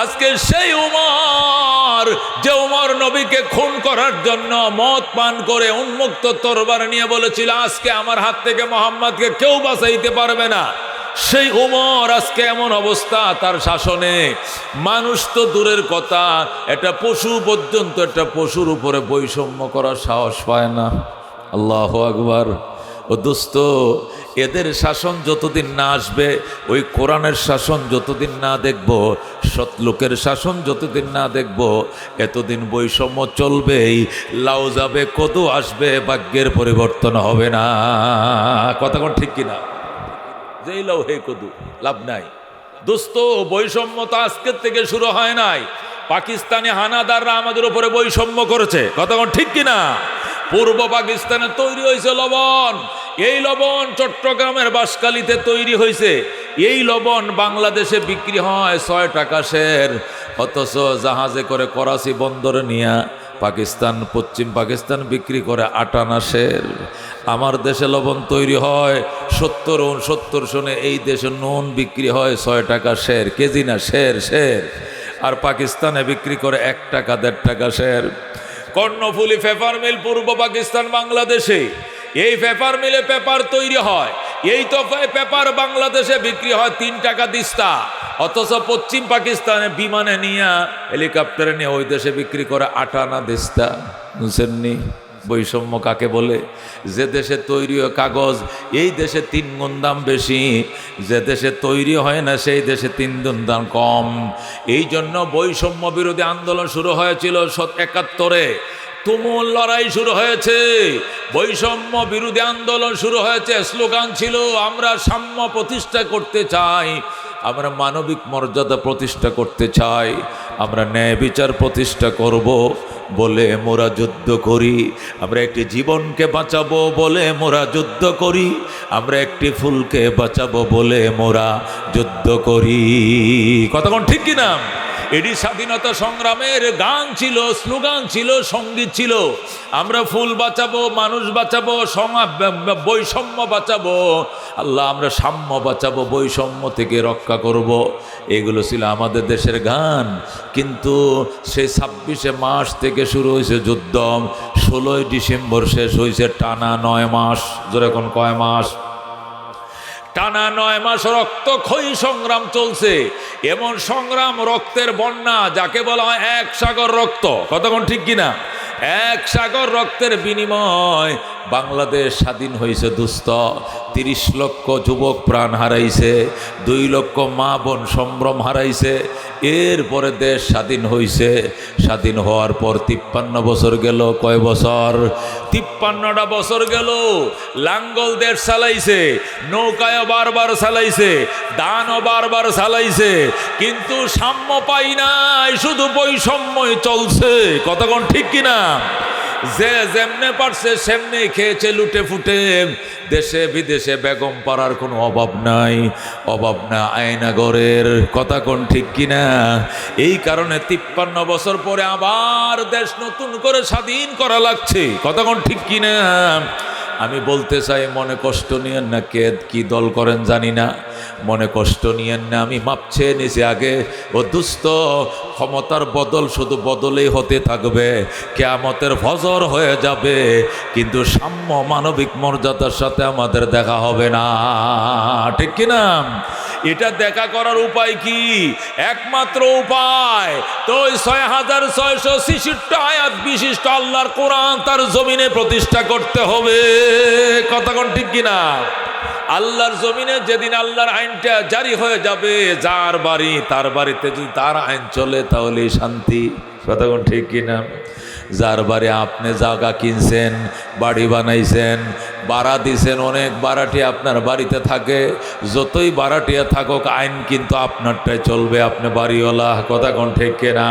আজকে সেই ওমর যে ওমর নবীকে খুন করার জন্য মদ পান করে উন্মুক্ত তরবারি নিয়ে বলেছিল, আজকে আমার হাত থেকে মুহাম্মদকে কেউ বাঁচাইতে পারবে না, সেই ওমর আজকে এমন অবস্থা তার শাসনে। মানুষ তো দূরের কথা, একটা পশু পর্যন্ত একটা পশুর উপরে বৈষম্য করার সাহস পায় না। আল্লাহু আকবার। ও দোস্ত, এদের শাসন যতদিন না আসবে, ওই কোরআনের শাসন যতদিন না দেখব, সৎ লোকের শাসন যতদিন না দেখব, এতদিন বৈষম্য চলবেই। লাউ যাবে, কদু আসবে, ভাগ্যের পরিবর্তন হবে না। কথা কোন ঠিক কিনা? যেই লাউ হে কদু, লাভ নাই। দোস্ত, বৈষম্য তো আজকের থেকে শুরু হয় নাই। পাকিস্তানি হানাদাররা আমাদের উপরে বৈষম্য করেছে। কথা কোন ঠিক কিনা? পূর্ব পাকিস্তানে তৈরি হয়েছে লবণ, এই লবণ চট্টগ্রামের বাঁশখালীতে তৈরি হয়েছে। এই লবণ বাংলাদেশে বিক্রি হয় 6 টাকা সের, অথচ জাহাজে করে করাচি বন্দরে নিয়ে পাকিস্তান, পশ্চিম পাকিস্তান বিক্রি করে 8 আনা সের। আমার দেশে লবণ তৈরি হয় 70 সনে, এই দেশে নুন বিক্রি হয় 6 টাকা সের, কেজি না, সের। আর পাকিস্তানে বিক্রি করে 1 টাকা 1.5 টাকা সের। কর্ণফুলী পেপার মিল পূর্ব পাকিস্তান বাংলাদেশে, এই পেপার মিলে পেপার তৈরি হয়। এই তো পেপার বাংলাদেশে বিক্রি হয় 3 টাকা দিস্তা, অথচ পশ্চিম পাকিস্তানে বিমানে নিয়ে, হেলিকপ্টারে নিয়ে ওই দেশে বিক্রি করে 8 আনা দিস্তা। বুঝছেননি বৈষম্য কাকে বলে? যে দেশে তৈরি হয় কাগজ, এই দেশে 3 গুণ দাম বেশি, যে দেশে তৈরি হয় না সেই দেশে 3 গুণ দাম কম। এই জন্য বৈষম্য বিরোধী আন্দোলন শুরু হয়েছিল 71-এ, তুমুল লড়াই শুরু হয়েছে, বৈষম্য বিরোধী আন্দোলন শুরু হয়েছে। স্লোগান ছিল, আমরা সাম্য প্রতিষ্ঠা করতে চাই, আমরা মানবিক মর্যাদা প্রতিষ্ঠা করতে চাই, আমরা ন্যায় বিচার প্রতিষ্ঠা করব বলে মোরা যুদ্ধ করি, আমরা একটি জীবনকে বাঁচাবো বলে মোরা যুদ্ধ করি, আমরা একটি ফুলকে বাঁচাবো বলে মোরা যুদ্ধ করি। কথা কোন ঠিক কিনা? এটি স্বাধীনতা সংগ্রামের গান ছিল, স্লোগান ছিল, সঙ্গীত ছিল। আমরা ফুল বাঁচাবো, মানুষ বাঁচাবো, বৈষম্য বাঁচাবো, আল্লাহ আমরা সাম্য বাঁচাবো, বৈষম্য থেকে রক্ষা করব। এগুলো ছিল আমাদের দেশের গান। কিন্তু সেই 26শে মার্চ থেকে শুরু হয়েছে যুদ্ধ, 16ই ডিসেম্বর শেষ হয়েছে, টানা 9 মাস। যেরকম কয় মাস? টানা 9 মাস রক্তক্ষয়ী সংগ্রাম চলছে। এমন সংগ্রাম, রক্তের বন্যা, যাকে বলা হয় এক সাগর রক্ত। কতক্ষণ ঠিক কিনা? এক সাগর রক্তের বিনিময় বাংলাদেশ স্বাধীন হয়েছে দুস্থ। 30 লক্ষ যুবক প্রাণ হারাইছে, 2 লক্ষ মা বোন সম্ভ্রম হারাইছে। এরপরে দেশ স্বাধীন হয়েছে। স্বাধীন হওয়ার পর 53 বছর গেল। কয় বছর? 53টা বছর গেল। লাঙ্গল দেশ চালাইছে, নৌকায় বারবার চালাইছে, দানও বারবার চালাইছে, কিন্তু সাম্য পাই নাই, শুধু বৈষম্যই চলছে। কতক্ষণ ঠিক কিনা? যে যেমনে পারছে সেমনে খেয়েছে লুটে ফুটে। দেশে বিদেশে বেগম পাড়ার কোনো অভাব নাই, অভাব না আয়নাগরের। কথা কোন ঠিক কিনা? এই কারণে 53 বছর পরে আবার দেশ নতুন করে স্বাধীন করা লাগছে। কথা কোন ঠিক কিনা? আমি বলতে চাই, মনে কষ্ট নিয়েন না। কে কি দল করেন জানি না, মনে কষ্ট নিয়েন না। আমি মাপ চেয়ে নিছি আগে। ও দুস্থ, ক্ষমতার বদল শুধু বদলেই হতে থাকবে, কিয়ামতের ফজর হয়ে যাবে, কিন্তু সাম্য মানবিক মর্যাদার সাথে আমাদের দেখা হবে না। ঠিক কিনা? এটা দেখা করার উপায় কি? একমাত্র উপায় তো 6666 আয়াত বিশিষ্ট আল্লাহর কোরআন তার জমিনে প্রতিষ্ঠা করতে হবে। কথা কোন ঠিক কিনা? আল্লাহর জমিনে যেদিন আল্লাহর আইনটা জারি হয়ে যাবে, যার বাড়ি তার বাড়িতে যদি তার আইন চলে তাহলে শান্তি। কথা কোন ঠিক কিনা? যার বাড়ি আপনি জায়গা কিনছেন, বাড়ি বানাইছেন, ভাড়া দিছেন, অনেক ভাড়াটিয়া আপনার বাড়িতে থাকে, যতই ভাড়াটিয়া থাকুক আইন কিন্তু আপনারটাই চলবে, আপনি বাড়িওয়ালা। কথা কোন ঠিক কিনা?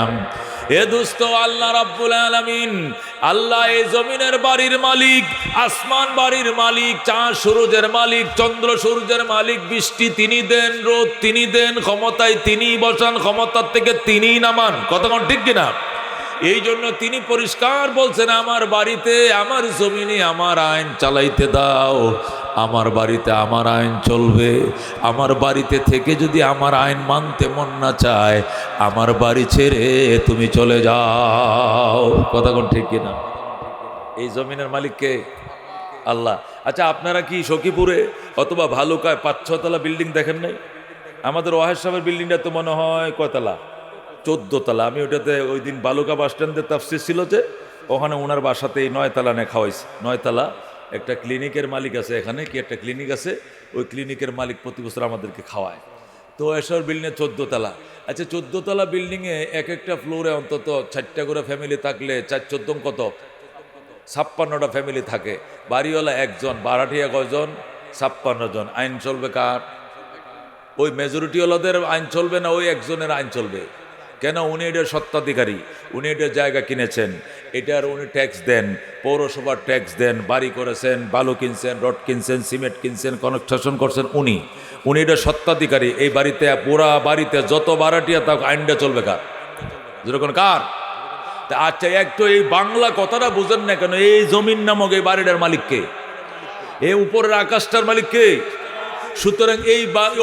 এ দোস্ত, আল্লাহ রাব্বুল আলামিন, আল্লাহ এই জমিনের বাড়ির মালিক, আসমান বাড়ির মালিক, চাঁদ সূরজের মালিক, চন্দ্র সূর্যের মালিক। বৃষ্টি তিনি দেন, রোদ তিনি দেন, ক্ষমতায় তিনিই বসান, ক্ষমতার থেকে তিনিই নামান। কতক্ষণ ঠিক কিনা? এই জন্য তিনি পরিষ্কার বলছেন, আমার বাড়িতে, আমার জমিনে আমার আইন চালাইতে দাও, আমার বাড়িতে আমার আইন চলবে। আমার বাড়িতে থেকে যদি আমার আইন মানতে মন না চায়, আমার বাড়ি ছেড়ে তুমি চলে যাও। কথা কোন ঠিক কিনা? এই জমিনের মালিক কে? আল্লাহ। আচ্ছা, আপনারা কি সখীপুরে অথবা ভালুকায় 5-6 তলা বিল্ডিং দেখেন নাই? আমাদের ওয়াহেদ সাহেবের বিল্ডিংটা তো মনে হয় কয়তলা? 14 তলা। আমি ওটাতে ওই দিন বালুকা বাস স্ট্যান্ডে তাফসির ছিল, যে ওখানে ওনার বাসাতেই 9 তলা নে খাওয়াইছে। 9 তলা একটা ক্লিনিকের মালিক আছে, এখানে কি একটা ক্লিনিক আছে, ওই ক্লিনিকের মালিক প্রতি বছর আমাদেরকে খাওয়ায়। তো এসব বিল্ডিংয়ে 14 তলা। আচ্ছা, 14 তলা বিল্ডিংয়ে এক একটা ফ্লোরে অন্তত 4টা করে ফ্যামিলি থাকলে 4-14 কত? 56টা ফ্যামিলি থাকে। বাড়িওয়ালা একজন, ভাড়াটিয়া কয়জন? 56 জন। আইন চলবে কার? ওই মেজরিটিওয়ালাদের আইন চলবে না, ওই একজনের আইন চলবে। কেন? উনি এটার স্বত্বাধিকারী, উনি এটার জায়গা কিনেছেন, এটার উনি ট্যাক্স দেন, পৌরসভার ট্যাক্স দেন, বাড়ি করেছেন, বালু কিনছেন, রড কিনছেন, সিমেন্ট কিনছেন, কনস্ট্রাকশন করছেন, উনি এটার স্বত্বাধিকারী। এই বাড়িতে, পুরা বাড়িতে যত ভাড়াটিয়া তা আইনটা চলবে কার? যেরকম কার? আচ্ছা, একটু এই বাংলা কথাটা বুঝেন না কেন? এই জমিন নামক এই বাড়িটার মালিককে, এই উপরের আকাশটার মালিককে। সুতরাং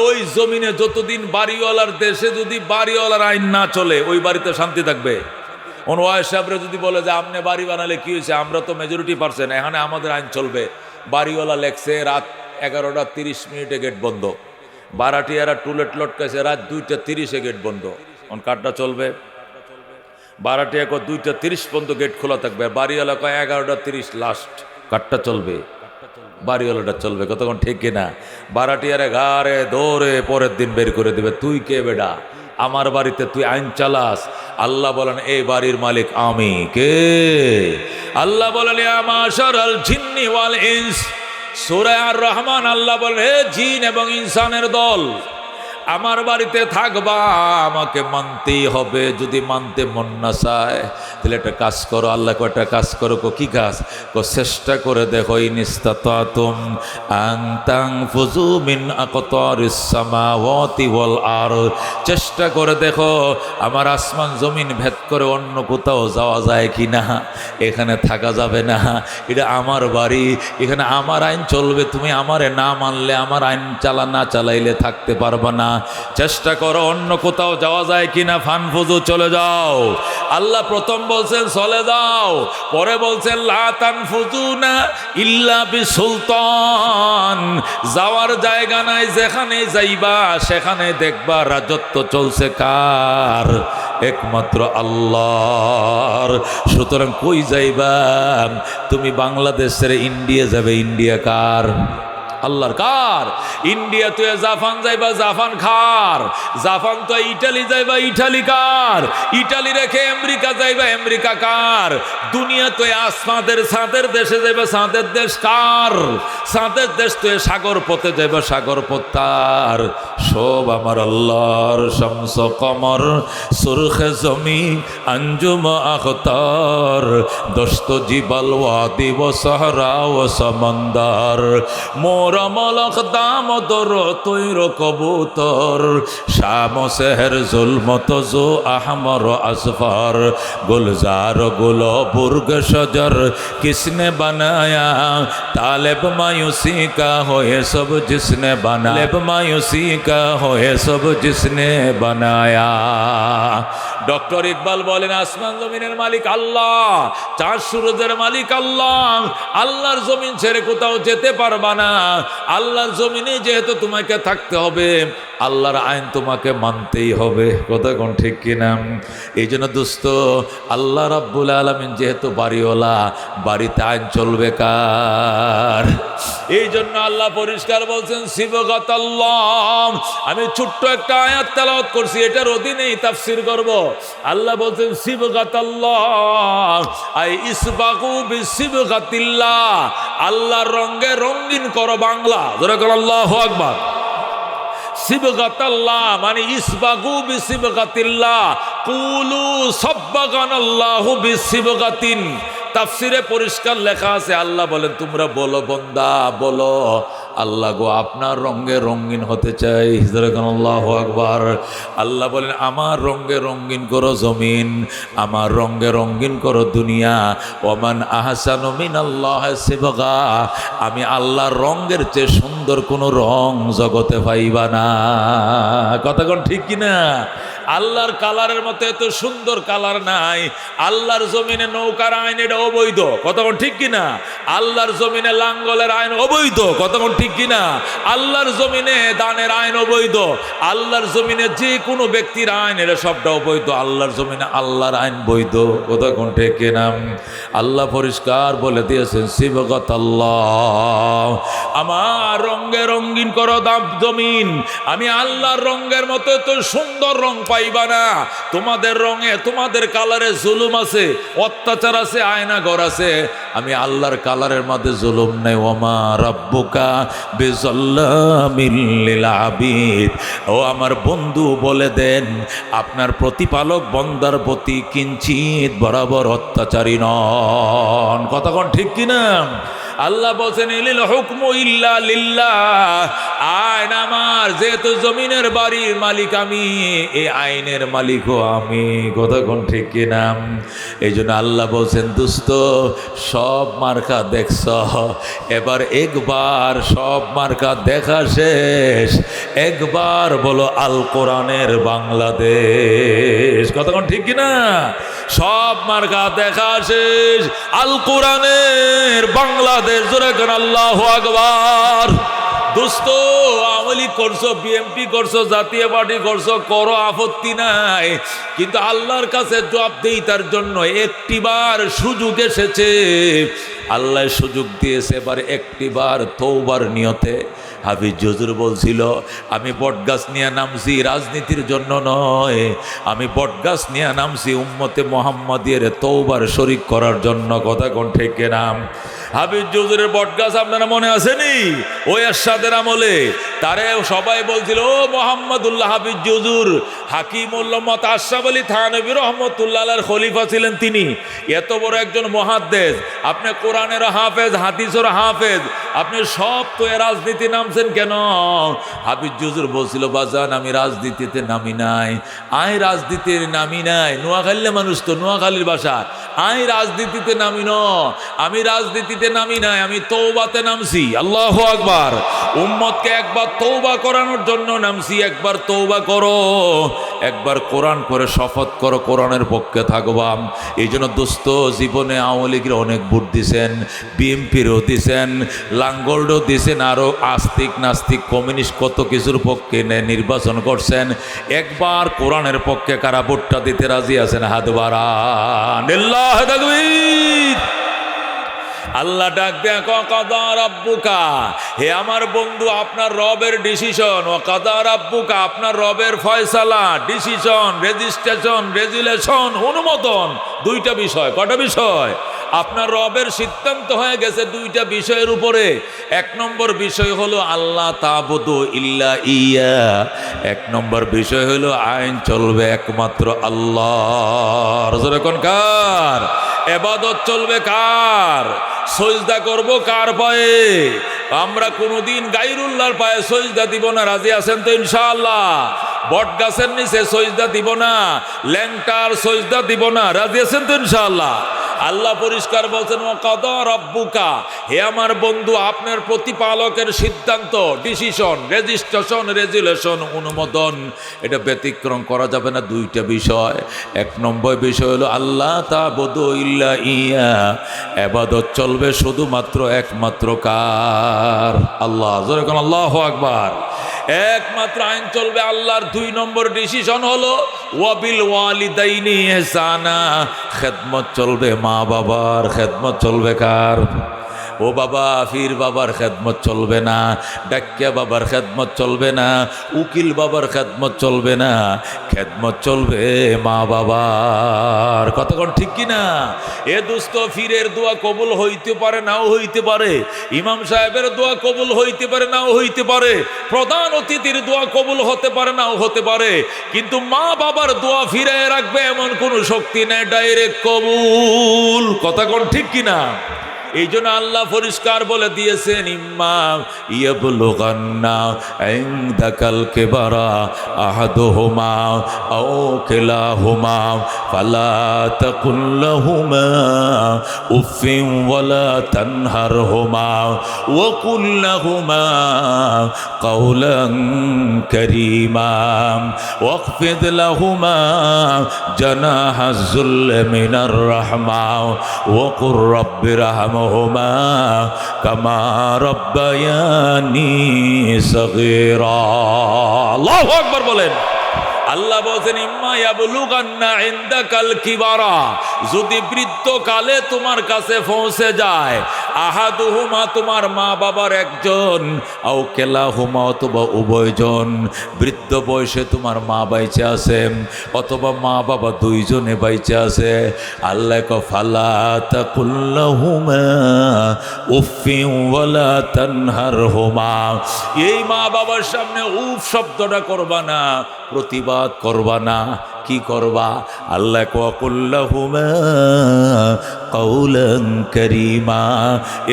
ওই জমিনে যতদিন বাড়িওয়ালার দেশে যদি বাড়িওয়ালার আইন না চলে, ওই বাড়িতে শান্তি থাকবে। ওয়াহেদ সাহেবরা যদি বলে যে আপনি বাড়ি বানালে কি হয়েছে, আমরা তো মেজরিটি পারছেন, এখানে আমাদের আইন চলবে। বাড়িওয়ালা লেখছে রাত 11:30 গেট বন্ধ, ভাড়াটিয়ারা টুলেট লটকাইছে রাত 2:30 গেট বন্ধ। কারটা চলবে? ভাড়াটিয়া 2:30 পর্যন্ত গেট খোলা থাকবে, আর বাড়িওয়ালা 11:30 লাস্ট। কারটা চলবে? বাড়িওয়ালাটা চলবে। কতক্ষণ ঠিক কিনা? ভাড়াটিয়ারে ঘাড়ে দৌড়ে পরের দিন বের করে দেবে। তুই কে বেডা? আমার বাড়িতে তুই আইন চালাস? আল্লাহ বলেন, এই বাড়ির মালিক আমি। কে? আল্লাহ বলেন, ইয়া মাশারাল জিন্নি ওয়াল ইনস, সূরা আর রহমান। আল্লাহ বলেন, হে জিন এবং ইনসানের দল, আমার বাড়িতে থাকবা, আমাকে মানতেই হবে। যদি মানতে মন না চায় তাহলে একটা কাজ করো। আল্লাহ একটা কাজ করো। কি কাজ? চেষ্টা করে দেখো, ইনিস্তাতাতুম আন তানফুযু মিন আকতারিস সামাওয়াতি ওয়াল আরদ, চেষ্টা করে দেখো আমার আসমান জমিন ভেদ করে অন্য কোথাও যাওয়া যায় কি না। এখানে থাকা যাবে না, এটা আমার বাড়ি, এখানে আমার আইন চলবে। তুমি আমারে না মানলে, আমার আইন না চালাইলে থাকতে পারবা না। চেষ্টা করো অন্য কোথাও যাওয়া যায় কিনা। ফানফুযু, চলে যাও। আল্লাহ প্রথম বলছেন চলে যাও, পরে বলছেন লা তানফুযুনা ইল্লা বিসুলতান, যাওয়ার জায়গা নাই, যেখানে যাইবা সেখানে দেখবা রাজত্ব চলছে কার? একমাত্র আল্লাহর। সুতরাং কই যাইবা? তুমি বাংলাদেশের ইন্ডিয়া যাবে, ইন্ডিয়া কার? আল্লাহর। কার? ইন্ডিয়া তো জাপান যাইবা, জাপান খার। জাপান তো ইটালি যাইবা, ইটালি কার? ইটালি রেখে আমেরিকা যাইবা, আমেরিকা কার? দুনিয়া তো আসমাদের সাদের দেশে যাইবা, সাদের দেশ কার? সাদের দেশ তো সাগর পথে যাইবা, সাগর পথ তার। সব আমার আল্লাহর। শামস কমর সুরখে জমি আঞ্জুম আখতার, দস্ত জিবাল ওয়াদি ও সাহরা ও সমন্দর, মোরা মলক দামোদর তৈর কবুতর, শাম সেহর জুলমত জো আহমর আসফর, গুলজার গুল बुर्ग शजर किसने बनाया, तालिब मायूसी का हो ये सब जिसने बनाया, तालिब मायूसी का हो ये सब जिसने बनाया। ডক্টর ইকবাল বলেন আসমান জমিনের মালিক আল্লাহ, চাঁদ সূর্যের মালিক আল্লাহ। আল্লাহর জমিন ছেড়ে কোথাও যেতে পারবা না। আল্লাহর জমিনে যেহেতু তোমাকে থাকতে হবে, আল্লাহর আইন তোমাকে মানতেই হবে। কথা কোন ঠিক কিনা? এই জন্য দোস্ত, আল্লাহ রাব্বুল আলামিন যেহেতু বাড়িওয়ালা, বাড়িতে আইন চলবে কার? এই জন্য আল্লাহ পরিষ্কার বলছেন সিবগাতাল্লাহ। আমি ছোট্ট একটা আয়াত তেলাওয়াত করছি, এটার অধীনেই তাফসীর করব। আল্লাহ বলছেন সিবগাতাল্লাহ আই ইসবাগু বিসিবগাতিল্লাহ, আল্লাহর রঙে রঙিন করো বাংলা। জোরে বলো আল্লাহু আকবার। সিবগাতাল্লাহ মানে ইসবাগু বিসিবগাতিল্লাহ, কুলু সাব্বাগানাল্লাহু বিসিবগাতিন। তাফসিরে পরিষ্কার লেখা আছে, আল্লাহ বলেন তোমরা বলো বান্দা বলো, আল্লাহ গো আপনার রঙে রঙিন হতে চাই। আল্লাহু আকবার। আল্লাহ বলেন আমার রঙে রঙিন করো জমিন, আমার রঙে রঙিন করো দুনিয়া। ওমান আহসানু মিনাল্লাহি সিবগা, আমি আল্লাহর রঙের চেয়ে সুন্দর কোনো রং জগতে পাইবা না। কথা কোন ঠিক কিনা? আল্লাহর কালারের মতো এত সুন্দর কালার নাই। আল্লাহর জমিনে নৌকার আইন এটা অবৈধ। কতক্ষণ ঠিক কিনা? আল্লাহর জমিনে লাঙ্গলের আইন অবৈধ। কতক্ষণ ঠিক কিনা? আল্লাহর জমিনে দানের আইন অবৈধ। আল্লাহর জমিনে যে কোনো ব্যক্তির আইন এটা সবটা অবৈধ। আল্লাহর জমিনে আল্লাহর আইন বৈধ। কতক্ষণ ঠিক কিনা? আল্লাহ পরিষ্কার বলে দিয়েছেন সিবগাতাল্লাহ, আমার রঙে রঙিন করো জমিন। আমি আল্লাহর রঙের মতো এত সুন্দর রং পাইবা না। তোমাদের রঙে তোমাদের কালারে জুলুম আছে, অত্যাচার আছে, আয়নাঘর আছে। আমি আল্লাহর কালারের মধ্যে জুলুম নেই। ওমা রাব্বুকা বিযাল্লামিল লিল আবিদ। ও আমার বন্ধু বলে দেন, আপনার প্রতিপালক বান্দার প্রতি কিঞ্চিত বরাবর অত্যাচারী নন। কতক্ষণ ঠিক কিনা? আল্লাহ বলছেন ইলিল হুকমু ইল্লা লিল্লাহ, আইন আমার। যেহেতু জমিনের বাড়ির মালিক আমি, এই আইনের মালিকও আমি। কতক্ষণ ঠিক কিনা? এই জন্য আল্লাহ বলছেন দোস্ত, সব মার্কা দেখছ, এবার একবার সব মার্কা দেখা শেষ, একবার বলো আল কোরআনের বাংলাদেশ। কতক্ষণ ঠিক কিনা? সব মার্কা দেখা শেষ, আল কোরআনের বাংলাদেশ। জোরে কোন আল্লাহু আকবার। দোস্ত, আওয়ামী লীগ করছো, বিএনপি করছো, জাতীয় পার্টি করছো, করো, আপত্তি নাই। কিন্তু আল্লাহর কাছে জবাবদিহিতার জন্য একটিবার সুযোগ এসেছে, আল্লাহ সুযোগ দিয়েছে এবার একটিবার তওবার নিয়তে। হাফিজ হুজুর বলছিল, আমি বটগাছ নিয়ে নামছি রাজনীতির জন্য নয়, আমি বটগাছ নিয়ে নামছি উম্মতে মুহাম্মাদিয়ের তওবার শরীক করার জন্য। কথা কোন ঠিক নাম? হাফিজ হুজুরের বটগাছ আপনারা মনে আসেনি ওই এরশাদের আমলে? তারে সবাই বলছিল, ও মোহাম্মদুল্লাহ হাফিজ হুজুর। হাকিম উল্লামত আশরাফ আলী থানভী রহমতুল্লাহ আলাইহির খলিফা ছিলেন তিনি। এত বড় একজন মুহাদ্দিস, আপনি কোরআনের হাফেজ, হাদিসের হাফেজ, আপনি সব তো এ রাজনীতি নামছেন কেন? হাফিজ হুজুর বলছিল, বাজান আমি রাজনীতিতে নামি নাই, আই রাজনীতির নামি নাই। নোয়াখালীর মানুষ তো, নোয়াখালীর ভাষা। আই রাজনীতিতে নামি ন, আমি রাজনীতিতে নামি নাই, আমি তওবাতে নামছি। আল্লাহু আকবার। উম্মতকে একবার তওবা করানোর জন্য নামছি। একবার তওবা করো, একবার কোরআন করে শপথ করো কোরআনের পক্ষে থাকবা। এই জন্য দোস্ত, জীবনে আওয়ামী লীগের অনেক ভোট দিছেন, বিএনপিরও দিছেন, লাঙ্গলও দিছেন, আরও আস্তিক নাস্তিক কমিউনিস্ট কত কিছুর পক্ষে নির্বাচন করছেন। একবার কোরআনের পক্ষে কারা ভোটটা দিতে রাজি আছেন? হাত বাড়ান। আল্লাহু তাকবীর। আল্লাহ ডাক দেয়া, কাদা রাব্বুকা, হে আমার বন্ধু আপনার রবের ডিসিশন। ও কাদা রাব্বুকা, আপনার রবের ফয়সালা, ডিসিশন, রেজিস্ট্রেশন, রেজুলেশন, অনুমোদন, দুইটা বিষয়। কটা বিষয়? আপনার রবের সিদ্ধান্ত হয়ে গেছে দুইটা বিষয়ের উপরে। এক নম্বর বিষয় হলো আল্লাহ তা'বুদু ইল্লা ইয়া। এক নম্বর বিষয় হলো আইন চলবে একমাত্র আল্লাহর। যখন কার ইবাদত চলবে, কার সজদা করব, কার পায়ে? আমরা কোনোদিন গায়রুল্লাহর পায়ে সজদা দিব না। রাজি আছেন তো ইনশাআল্লাহ? বট গাছের নিচে সজদা দিব না, ল্যাংটার সজদা দিব না। রাজি আছেন তো ইনশাআল্লাহ? আল্লাহ পরিষ্কার বলছেন, ও কাদা রাব্বুকা, হে আমার বন্ধু আপনার প্রতিপালকের সিদ্ধান্ত, ডিসিশন, রেজিস্ট্রেশন, রেজুলেশন, অনুমোদন, এটা ব্যতিক্রম করা যাবে না। দুইটা বিষয়। এক নম্বর বিষয় হলো আল্লাহ তা'বুদু ইল্লা ইয়া, ইবাদত চলবে শুধুমাত্র একমাত্র কার? আল্লাহ। জোরে কোন আল্লাহু আকবার। একমাত্র আইন চলবে আল্লাহর। দুই নম্বর ডিসিশন হলো ওয়াবিল ওয়ালিদাইনি ইহসানা, খেদমত চলবে মা বাবার। খেদমত চলবে কার? ও বাবা, ফির বাবার খেদমত চলবে না, ডাক্কিয়া বাবার খেদমত চলবে না, উকিল বাবার খেদমত চলবে না, খেদমত চলবে মা বাবার। কতক্ষণ ঠিক কিনা? এ দোস্ত, ফিরের দোয়া কবুল হইতে পারে, নাও হইতে পারে। ইমাম সাহেবের দোয়া কবুল হইতে পারে, নাও হইতে পারে। প্রধান অতিথির দোয়া কবুল হতে পারে, নাও হতে পারে। কিন্তু মা বাবার দোয়া ফিরে রাখবে এমন কোনো শক্তি নেই, ডাইরেক্ট কবুল। কতক্ষণ ঠিক কিনা? এই জন্য আল্লাহ পরিষ্কার বলে দিয়েছেন, ইম্মা ইয়াবলুগান্না ইনদাকাল কিবারা আহাদুহুমা আও কিলাহুমা ফালা তাকুল লাহুমা উফিন ওয়ালা তানহারহুমা ওয়া কুল লাহুমা কাওলান কারীমা ওয়াখফিদ লাহুমা জানাহাজ যুল্লি মিনার রাহমা ওয়া কুর রাব্বিরহাম কামা রব্বায়ানি সগীরা। আল্লাহু আকবার বলেন। আল্লাহ বলছেন, ইম্মা ইয়াবলুগান্না ইনদাকাল কিবারা, যদি বৃদ্ধকালে তোমার কাছে পৌঁছে যায়, আহাদুহুমা, তোমার মা বাবার একজন, আও কিলাহুমা, অথবা উভয়জন, বৃদ্ধ বয়সে তোমার মা বাইচে আছে অথবা মা বাবা দুইজনে বাইচে আছে। আল্লাহ ক ফালা তাকুল লাহুমা উফিন ওয়ালা তানহারহুমা, এই মা বাবার সামনে উফ শব্দটা করবা না, প্রতিবাদ করবা না। কি করবা? আল্লাহ কুল্লাহুমা কাওলান কারীমা,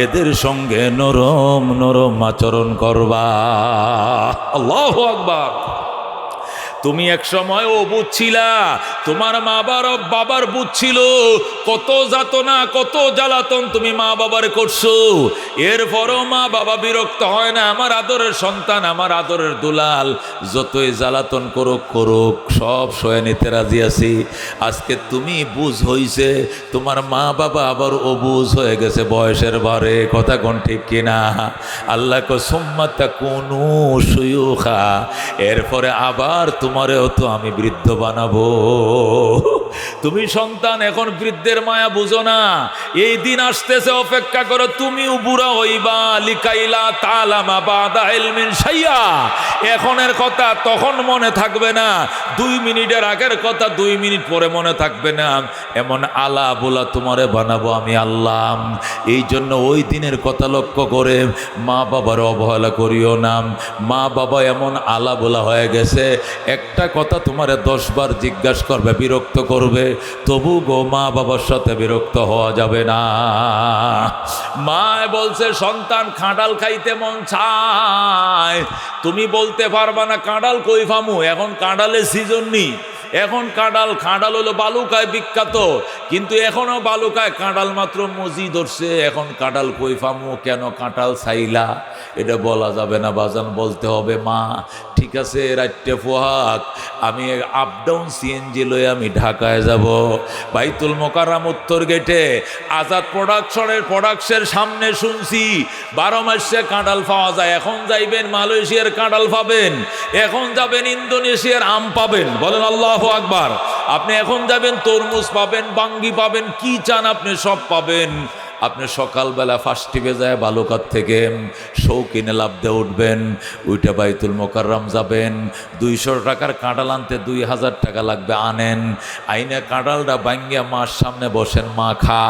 এদের সঙ্গে নরম নরম আচরণ করবা। আল্লাহু আকবার। তুমি এক সময় ও বুঝছিলা, তোমার মা বাবার বুঝছিল, কত যাতনা কত জ্বালাতন তুমি মা বাবার করছো। এরপরও মা বাবা বিরক্ত হয় না, আমার আদরের সন্তান, আমার আদরের দুলাল যতই জ্বালাতন করুক করুক, সব সয়ে নিতে রাজি আছি। আজকে তুমি বুঝ হইছে, তোমার মা বাবা আবার অবুঝ হয়ে গেছে বয়সের ভারে। কথা কোন ঠিক কিনা? আল্লাহ কো সুম্মা তাকুনু শুয়ুখা, এরপরে আবার তোমারেও তো আমি বৃদ্ধ বানাবো। তুমি সন্তান এখন বৃদ্ধের মায়া বুঝো না, এই দিন আসতেছে, অপেক্ষা করো, তুমিও বুড়া হইবা, লিকাইলা তালামা বাদা ইলমিন শাইয়া। এখনের কথা তখন মনে থাকবে না, 2 মিনিটের আগের কথা 2 মিনিট পরে মনে থাকবে না, এমন আলা বলা তোমারে বানাবো আমি আল্লাহ। এই জন্য ওই দিনের কথা লক্ষ্য করে মা বাবার অবহেলা করিও না। মা বাবা এমন আলা বলা হয়ে গেছে, একটা কথা তোমারে 10 বার জিজ্ঞাসা করবে, বিরক্ত করবে, তবু গো মা বাবার সাথে বিরক্ত হওয়া যাবে না। মা বলছে সন্তান কাঁঠাল খাইতে মন চায়, তুমি বলতে পারবা না কাঁঠাল কই ফামু, এখন কাঁঠালের সিজন নেই, এখন কাঁঠাল হলো বালুকায় বিখ্যাত, কিন্তু এখনো বালুকায় কাঁঠাল মাত্র মজি ধরছে, এখন কাঁঠাল কই ফামু, কেন কাঁঠাল চাইলা, এটা বলা যাবে না বাজান, বলতে হবে মা ঠিক আছে রাইটে পোহাক, আমি আপ ডাউন সিএনজি লয়ে আমি ঢাকায় যাব, বাইতুল মোকাররম উত্তর গেটে আজাদ প্রোডাক্টসের সামনে শুনছি 12 মাসে কাঁঠাল পাওয়া যায়, এখন যাইবেন মালয়েশিয়ার কাঁঠাল পাবেন, এখন যাবেন ইন্দোনেশিয়ার আম পাবেন, বলেন আল্লাহু আকবার। আপনি এখন যাবেন তরমুজ পাবেন, বাঙ্গি পাবেন, কি চান আপনি সব পাবেন। আপনি সকালবেলা ফার্স্টিভে যায় বালুকার থেকে শৌকিনে লাভ দিয়ে উঠবেন, উইটা বাইতুল মোকাররম যাবেন, 200 টাকার কাঁঠাল আনতে 2000 টাকা লাগবে, আনেন, আইনে কাঁঠালটা ভাঙ্গিয়া মার সামনে বসেন, মা খা,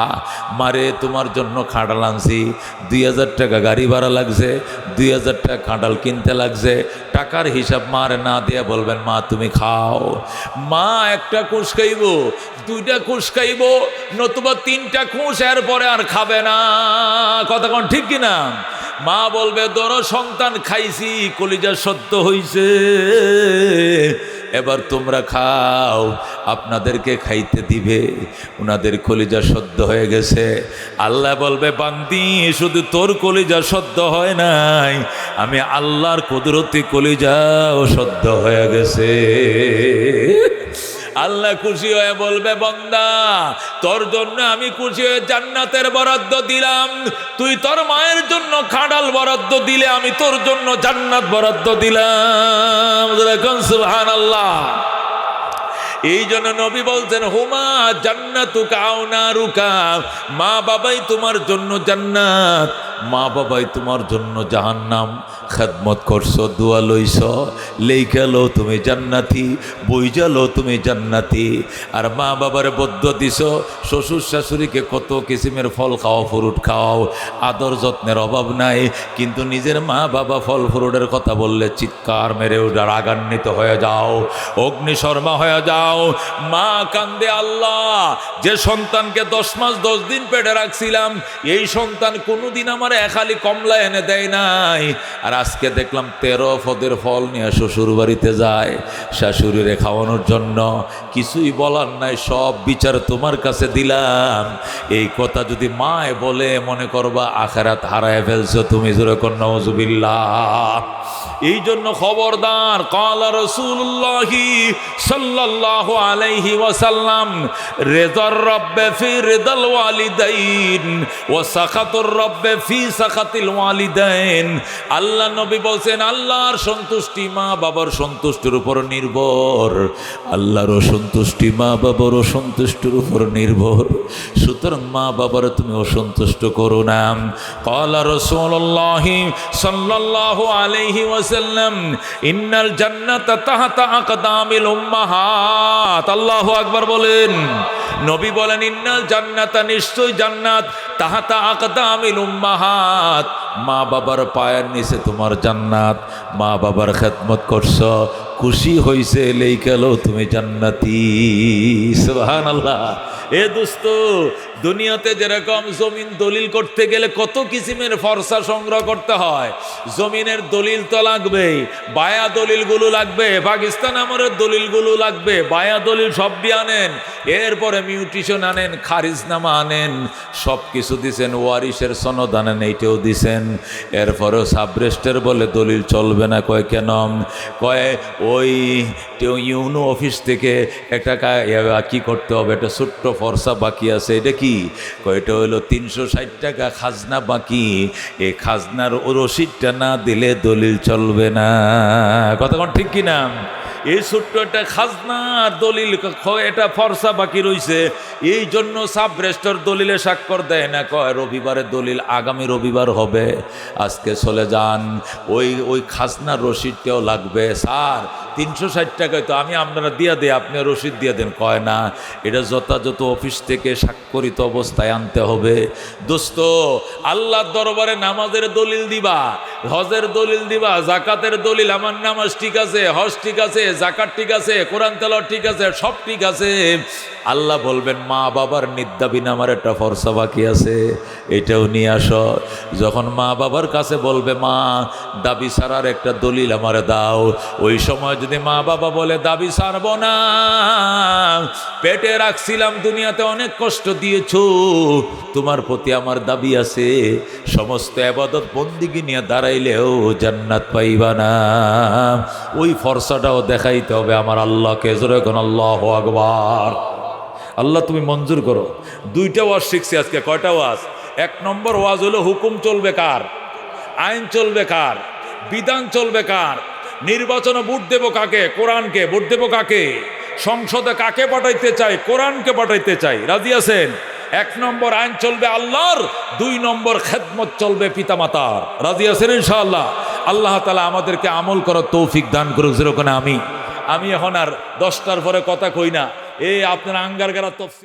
মারে তোমার জন্য কাঁঠাল আনছি, 2000 টাকা গাড়ি ভাড়া লাগছে, 2000 টাকা কাঁঠাল কিনতে লাগছে, টাকার হিসাব মারে না দিয়ে বলবেন মা তুমি খাও। মা একটা কুশ খাইব, 2টা কুশ খাইব, নতুবা 3টা কুশ, এরপরে আর খাবে না, কথা কোন ঠিক কিনা? মা বলবে ধরো সন্তান খাইছি, কলিজা সত্য হইছে, এবার তোমরা খাও, আপনাদেরকে খাইতে দিবে, ওনাদের কলিজা সদ্য হয়ে গেছে। আল্লাহ বলবে বান্দি শুধু তোর কলিজা সদ্য হয় নাই, আমি আল্লাহর কুদরতি কলিজাও সদ্য হয়ে গেছে। আল্লাহ খুশি হয়ে বলবে বান্দা তোর জন্য আমি খুশি হয়ে জান্নাতের বরাদ্দ দিলাম, তুই তোর মায়ের জন্য কাঁঠাল বরাদ্দ দিলে আমি তোর জন্য জান্নাত বরাদ্দ দিলাম, সুবহানাল্লাহ। এই জন্য নবী বলছেন হুমা জান্নাতুকা আও নারুকা, মা বাবাই তোমার জন্য জান্নাত, মা বাবাই তোমার জন্য জাহান্নাম। খেদমত করছো, দোয়া লইছ, লেখালো তুমি জান্নাতি, বইজালো তুমি জান্নাতি। আর মা বাবার বদ্ধ দিছ, শ্বশুর শাশুড়িকে কত কিসিমের ফল খাওয়াও, ফ্রুট খাওয়াও, আদর যত্নের অভাব নাই, কিন্তু নিজের মা বাবা ফল ফ্রুটের কথা বললে চিৎকার মেরে ওটা রাগান্বিত হয়ে যাও, অগ্নিশর্মা হয়ে যাও। মা কান্দে আল্লাহ যে সন্তানকে 10 মাস 10 দিন পেটে রাখছিলাম, এই সন্তান কোনোদিন আমার একালি কমলা এনে দেয় নাই, আর আজকে দেখলাম 13 পদের ফল নিয়ে শ্বশুর বাড়িতে যায় শাশুড়িরে খাওয়ানোর জন্য, কিছুই বলার নাই, সব বিচার তোমার কাছে দিলাম। এই কথা যদি মায় বলে মনে করবা আখিরাত হারায় ফেলছো তুমি, জোরে কর নাউজুবিল্লাহ। এই জন্য খবরদার, ক্বালা রাসূলুল্লাহি সাল্লাল্লাহু আলাইহি ওয়াসাল্লাম রিদার রাব্বি ফি রিদাল ওয়ালিদাইন ওয়া সাখাতুর রাব্বি ফি সাখাতিল ওয়ালিদাইন। আল্লাহ নবী বলেন আল্লাহর সন্তুষ্টি মা বাবার সন্তুষ্টির উপর নির্ভর, আল্লাহর অসন্তুষ্টি মা বাবার অসন্তুষ্টির উপর নির্ভর, সুতরাং মা বাবার তুমি অসন্তুষ্ট করো না। ক্বালা রাসূলুল্লাহি সাল্লাল্লাহু আলাইহি ওয়াসাল্লাম ইন্নাল জান্নাতা তাহতা আকদামিল উম্মাহাত। আল্লাহু আকবার বলেন। নবী বলেন ইন্নাল জান্নাতা, নিশ্চয় জান্নাত, তাহতা আকদামিল উম্মাহাত, মা বাবার পায়ের নিচে তোমার জান্নাত। মা বাবার খেদমত করছো, খুশি হইছে, লেইকালো তুমি জান্নাতি, সুবহানাল্লাহ। এ দোস্ত, দুনিয়াতে যেরকম জমিন দলিল করতে গেলে কত কিসিমের ফরসা সংগ্রহ করতে হয়, জমিনের দলিল তো লাগবেই, বায়া দলিলগুলো লাগবে, পাকিস্তান আমলের দলিলগুলো লাগবে, বায়া দলিল সব দিয়ে আনেন, এরপরে মিউটেশন আনেন, খারিজনামা আনেন, সব কিছু দিছেন, ওয়ারিশের সনদ আনেন, এইটাও দিছেন, এরপরেও সাবরেস্টের বলে দলিল চলবে না। কয় কেন? কয় ওই ইউনো অফিস থেকে একটা কি করতে হবে, একটা ছোট্ট ফর্সা বাকি আছে, এটা কি? কয়টা হইলো 360 টাকা খাজনা বাকি, এই খাজনার রসিদটা না দিলে দলিল চলবে না। কথা কোন ঠিক কিনা? এই ছোট্ট একটা খাজনার দলিল এটা ফরসা বাকি রইছে, এই জন্য সাব রেজিস্ট্রার দলিলে স্বাক্ষর দেয় না, কয় রবিবারের দলিল আগামী রবিবার হবে, আজকে চলে যান। ওই খাজনার রসিদটাও লাগবে স্যার, 360 টাকায় তো আমি আপনারা দিয়ে দিই, আপনি রসিদ দিয়ে দেন। কয় না, এটা যথাযথ অফিস থেকে স্বাক্ষরিত অবস্থায় আনতে হবে। দোস্ত, আল্লাহর দরবারে নামাজের দলিল দিবা, হজের দলিল দিবা, জাকাতের দলিল, আমার নামাজ ঠিক আছে, হজ ঠিক আছে, জাকাত ঠিক আছে, কোরআন তেলাওয়াত ঠিক আছে, সব ঠিক আছে। আল্লাহ বলবেন মা বাবার নিদ্দাবিন আমার একটা ফরসা বাকি আছে, এটাও নিয়ে আসো। যখন মা বাবার কাছে বলবে মা দাবি ছাড়ার একটা দলিল আমারে দাও, ওই সময় যদি মা বাবা বলে দাবি ছাড়বো না, পেটে রাখছিলাম, দুনিয়াতে অনেক কষ্ট দিয়েছো, তোমার প্রতি আমার দাবি আছে, সমস্ত ইবাদত বন্দিগি নিয়ে দাঁড়াইলেও জান্নাত পাইবা না। ওই ফরসাটাও দেখাইতে হবে আমার আল্লাহকে। জোরে কোন আল্লাহু আকবার। আল্লাহ তুমি মঞ্জুর করো। 2টা ওয়াজ শিখছি আজকে। কয়টা ওয়াজ? 1 নম্বর ওয়াজ হলো হুকুম চলবে কার, আইন চলবে কার, বিধান চলবে কার, নির্বাচনে ভোট দেবো কাকে, কোরআনকে। ভোট দেবো কাকে, সংসদে কাকে পাঠাইতে চাই, কোরআনকে পাঠাইতে চাই। রাজি আছেন? 1 নম্বর আইন চলবে আল্লাহর, 2 নম্বর খেদমত চলবে পিতামাতার। রাজি আছেন ইনশাআল্লাহ? আল্লাহ তাআলা আমাদেরকে আমল করার তৌফিক দান করুক। যেরকম আমি এখন আর 10টার পরে কথা কই না, এই আপনার আঙ্গার গারা তফসির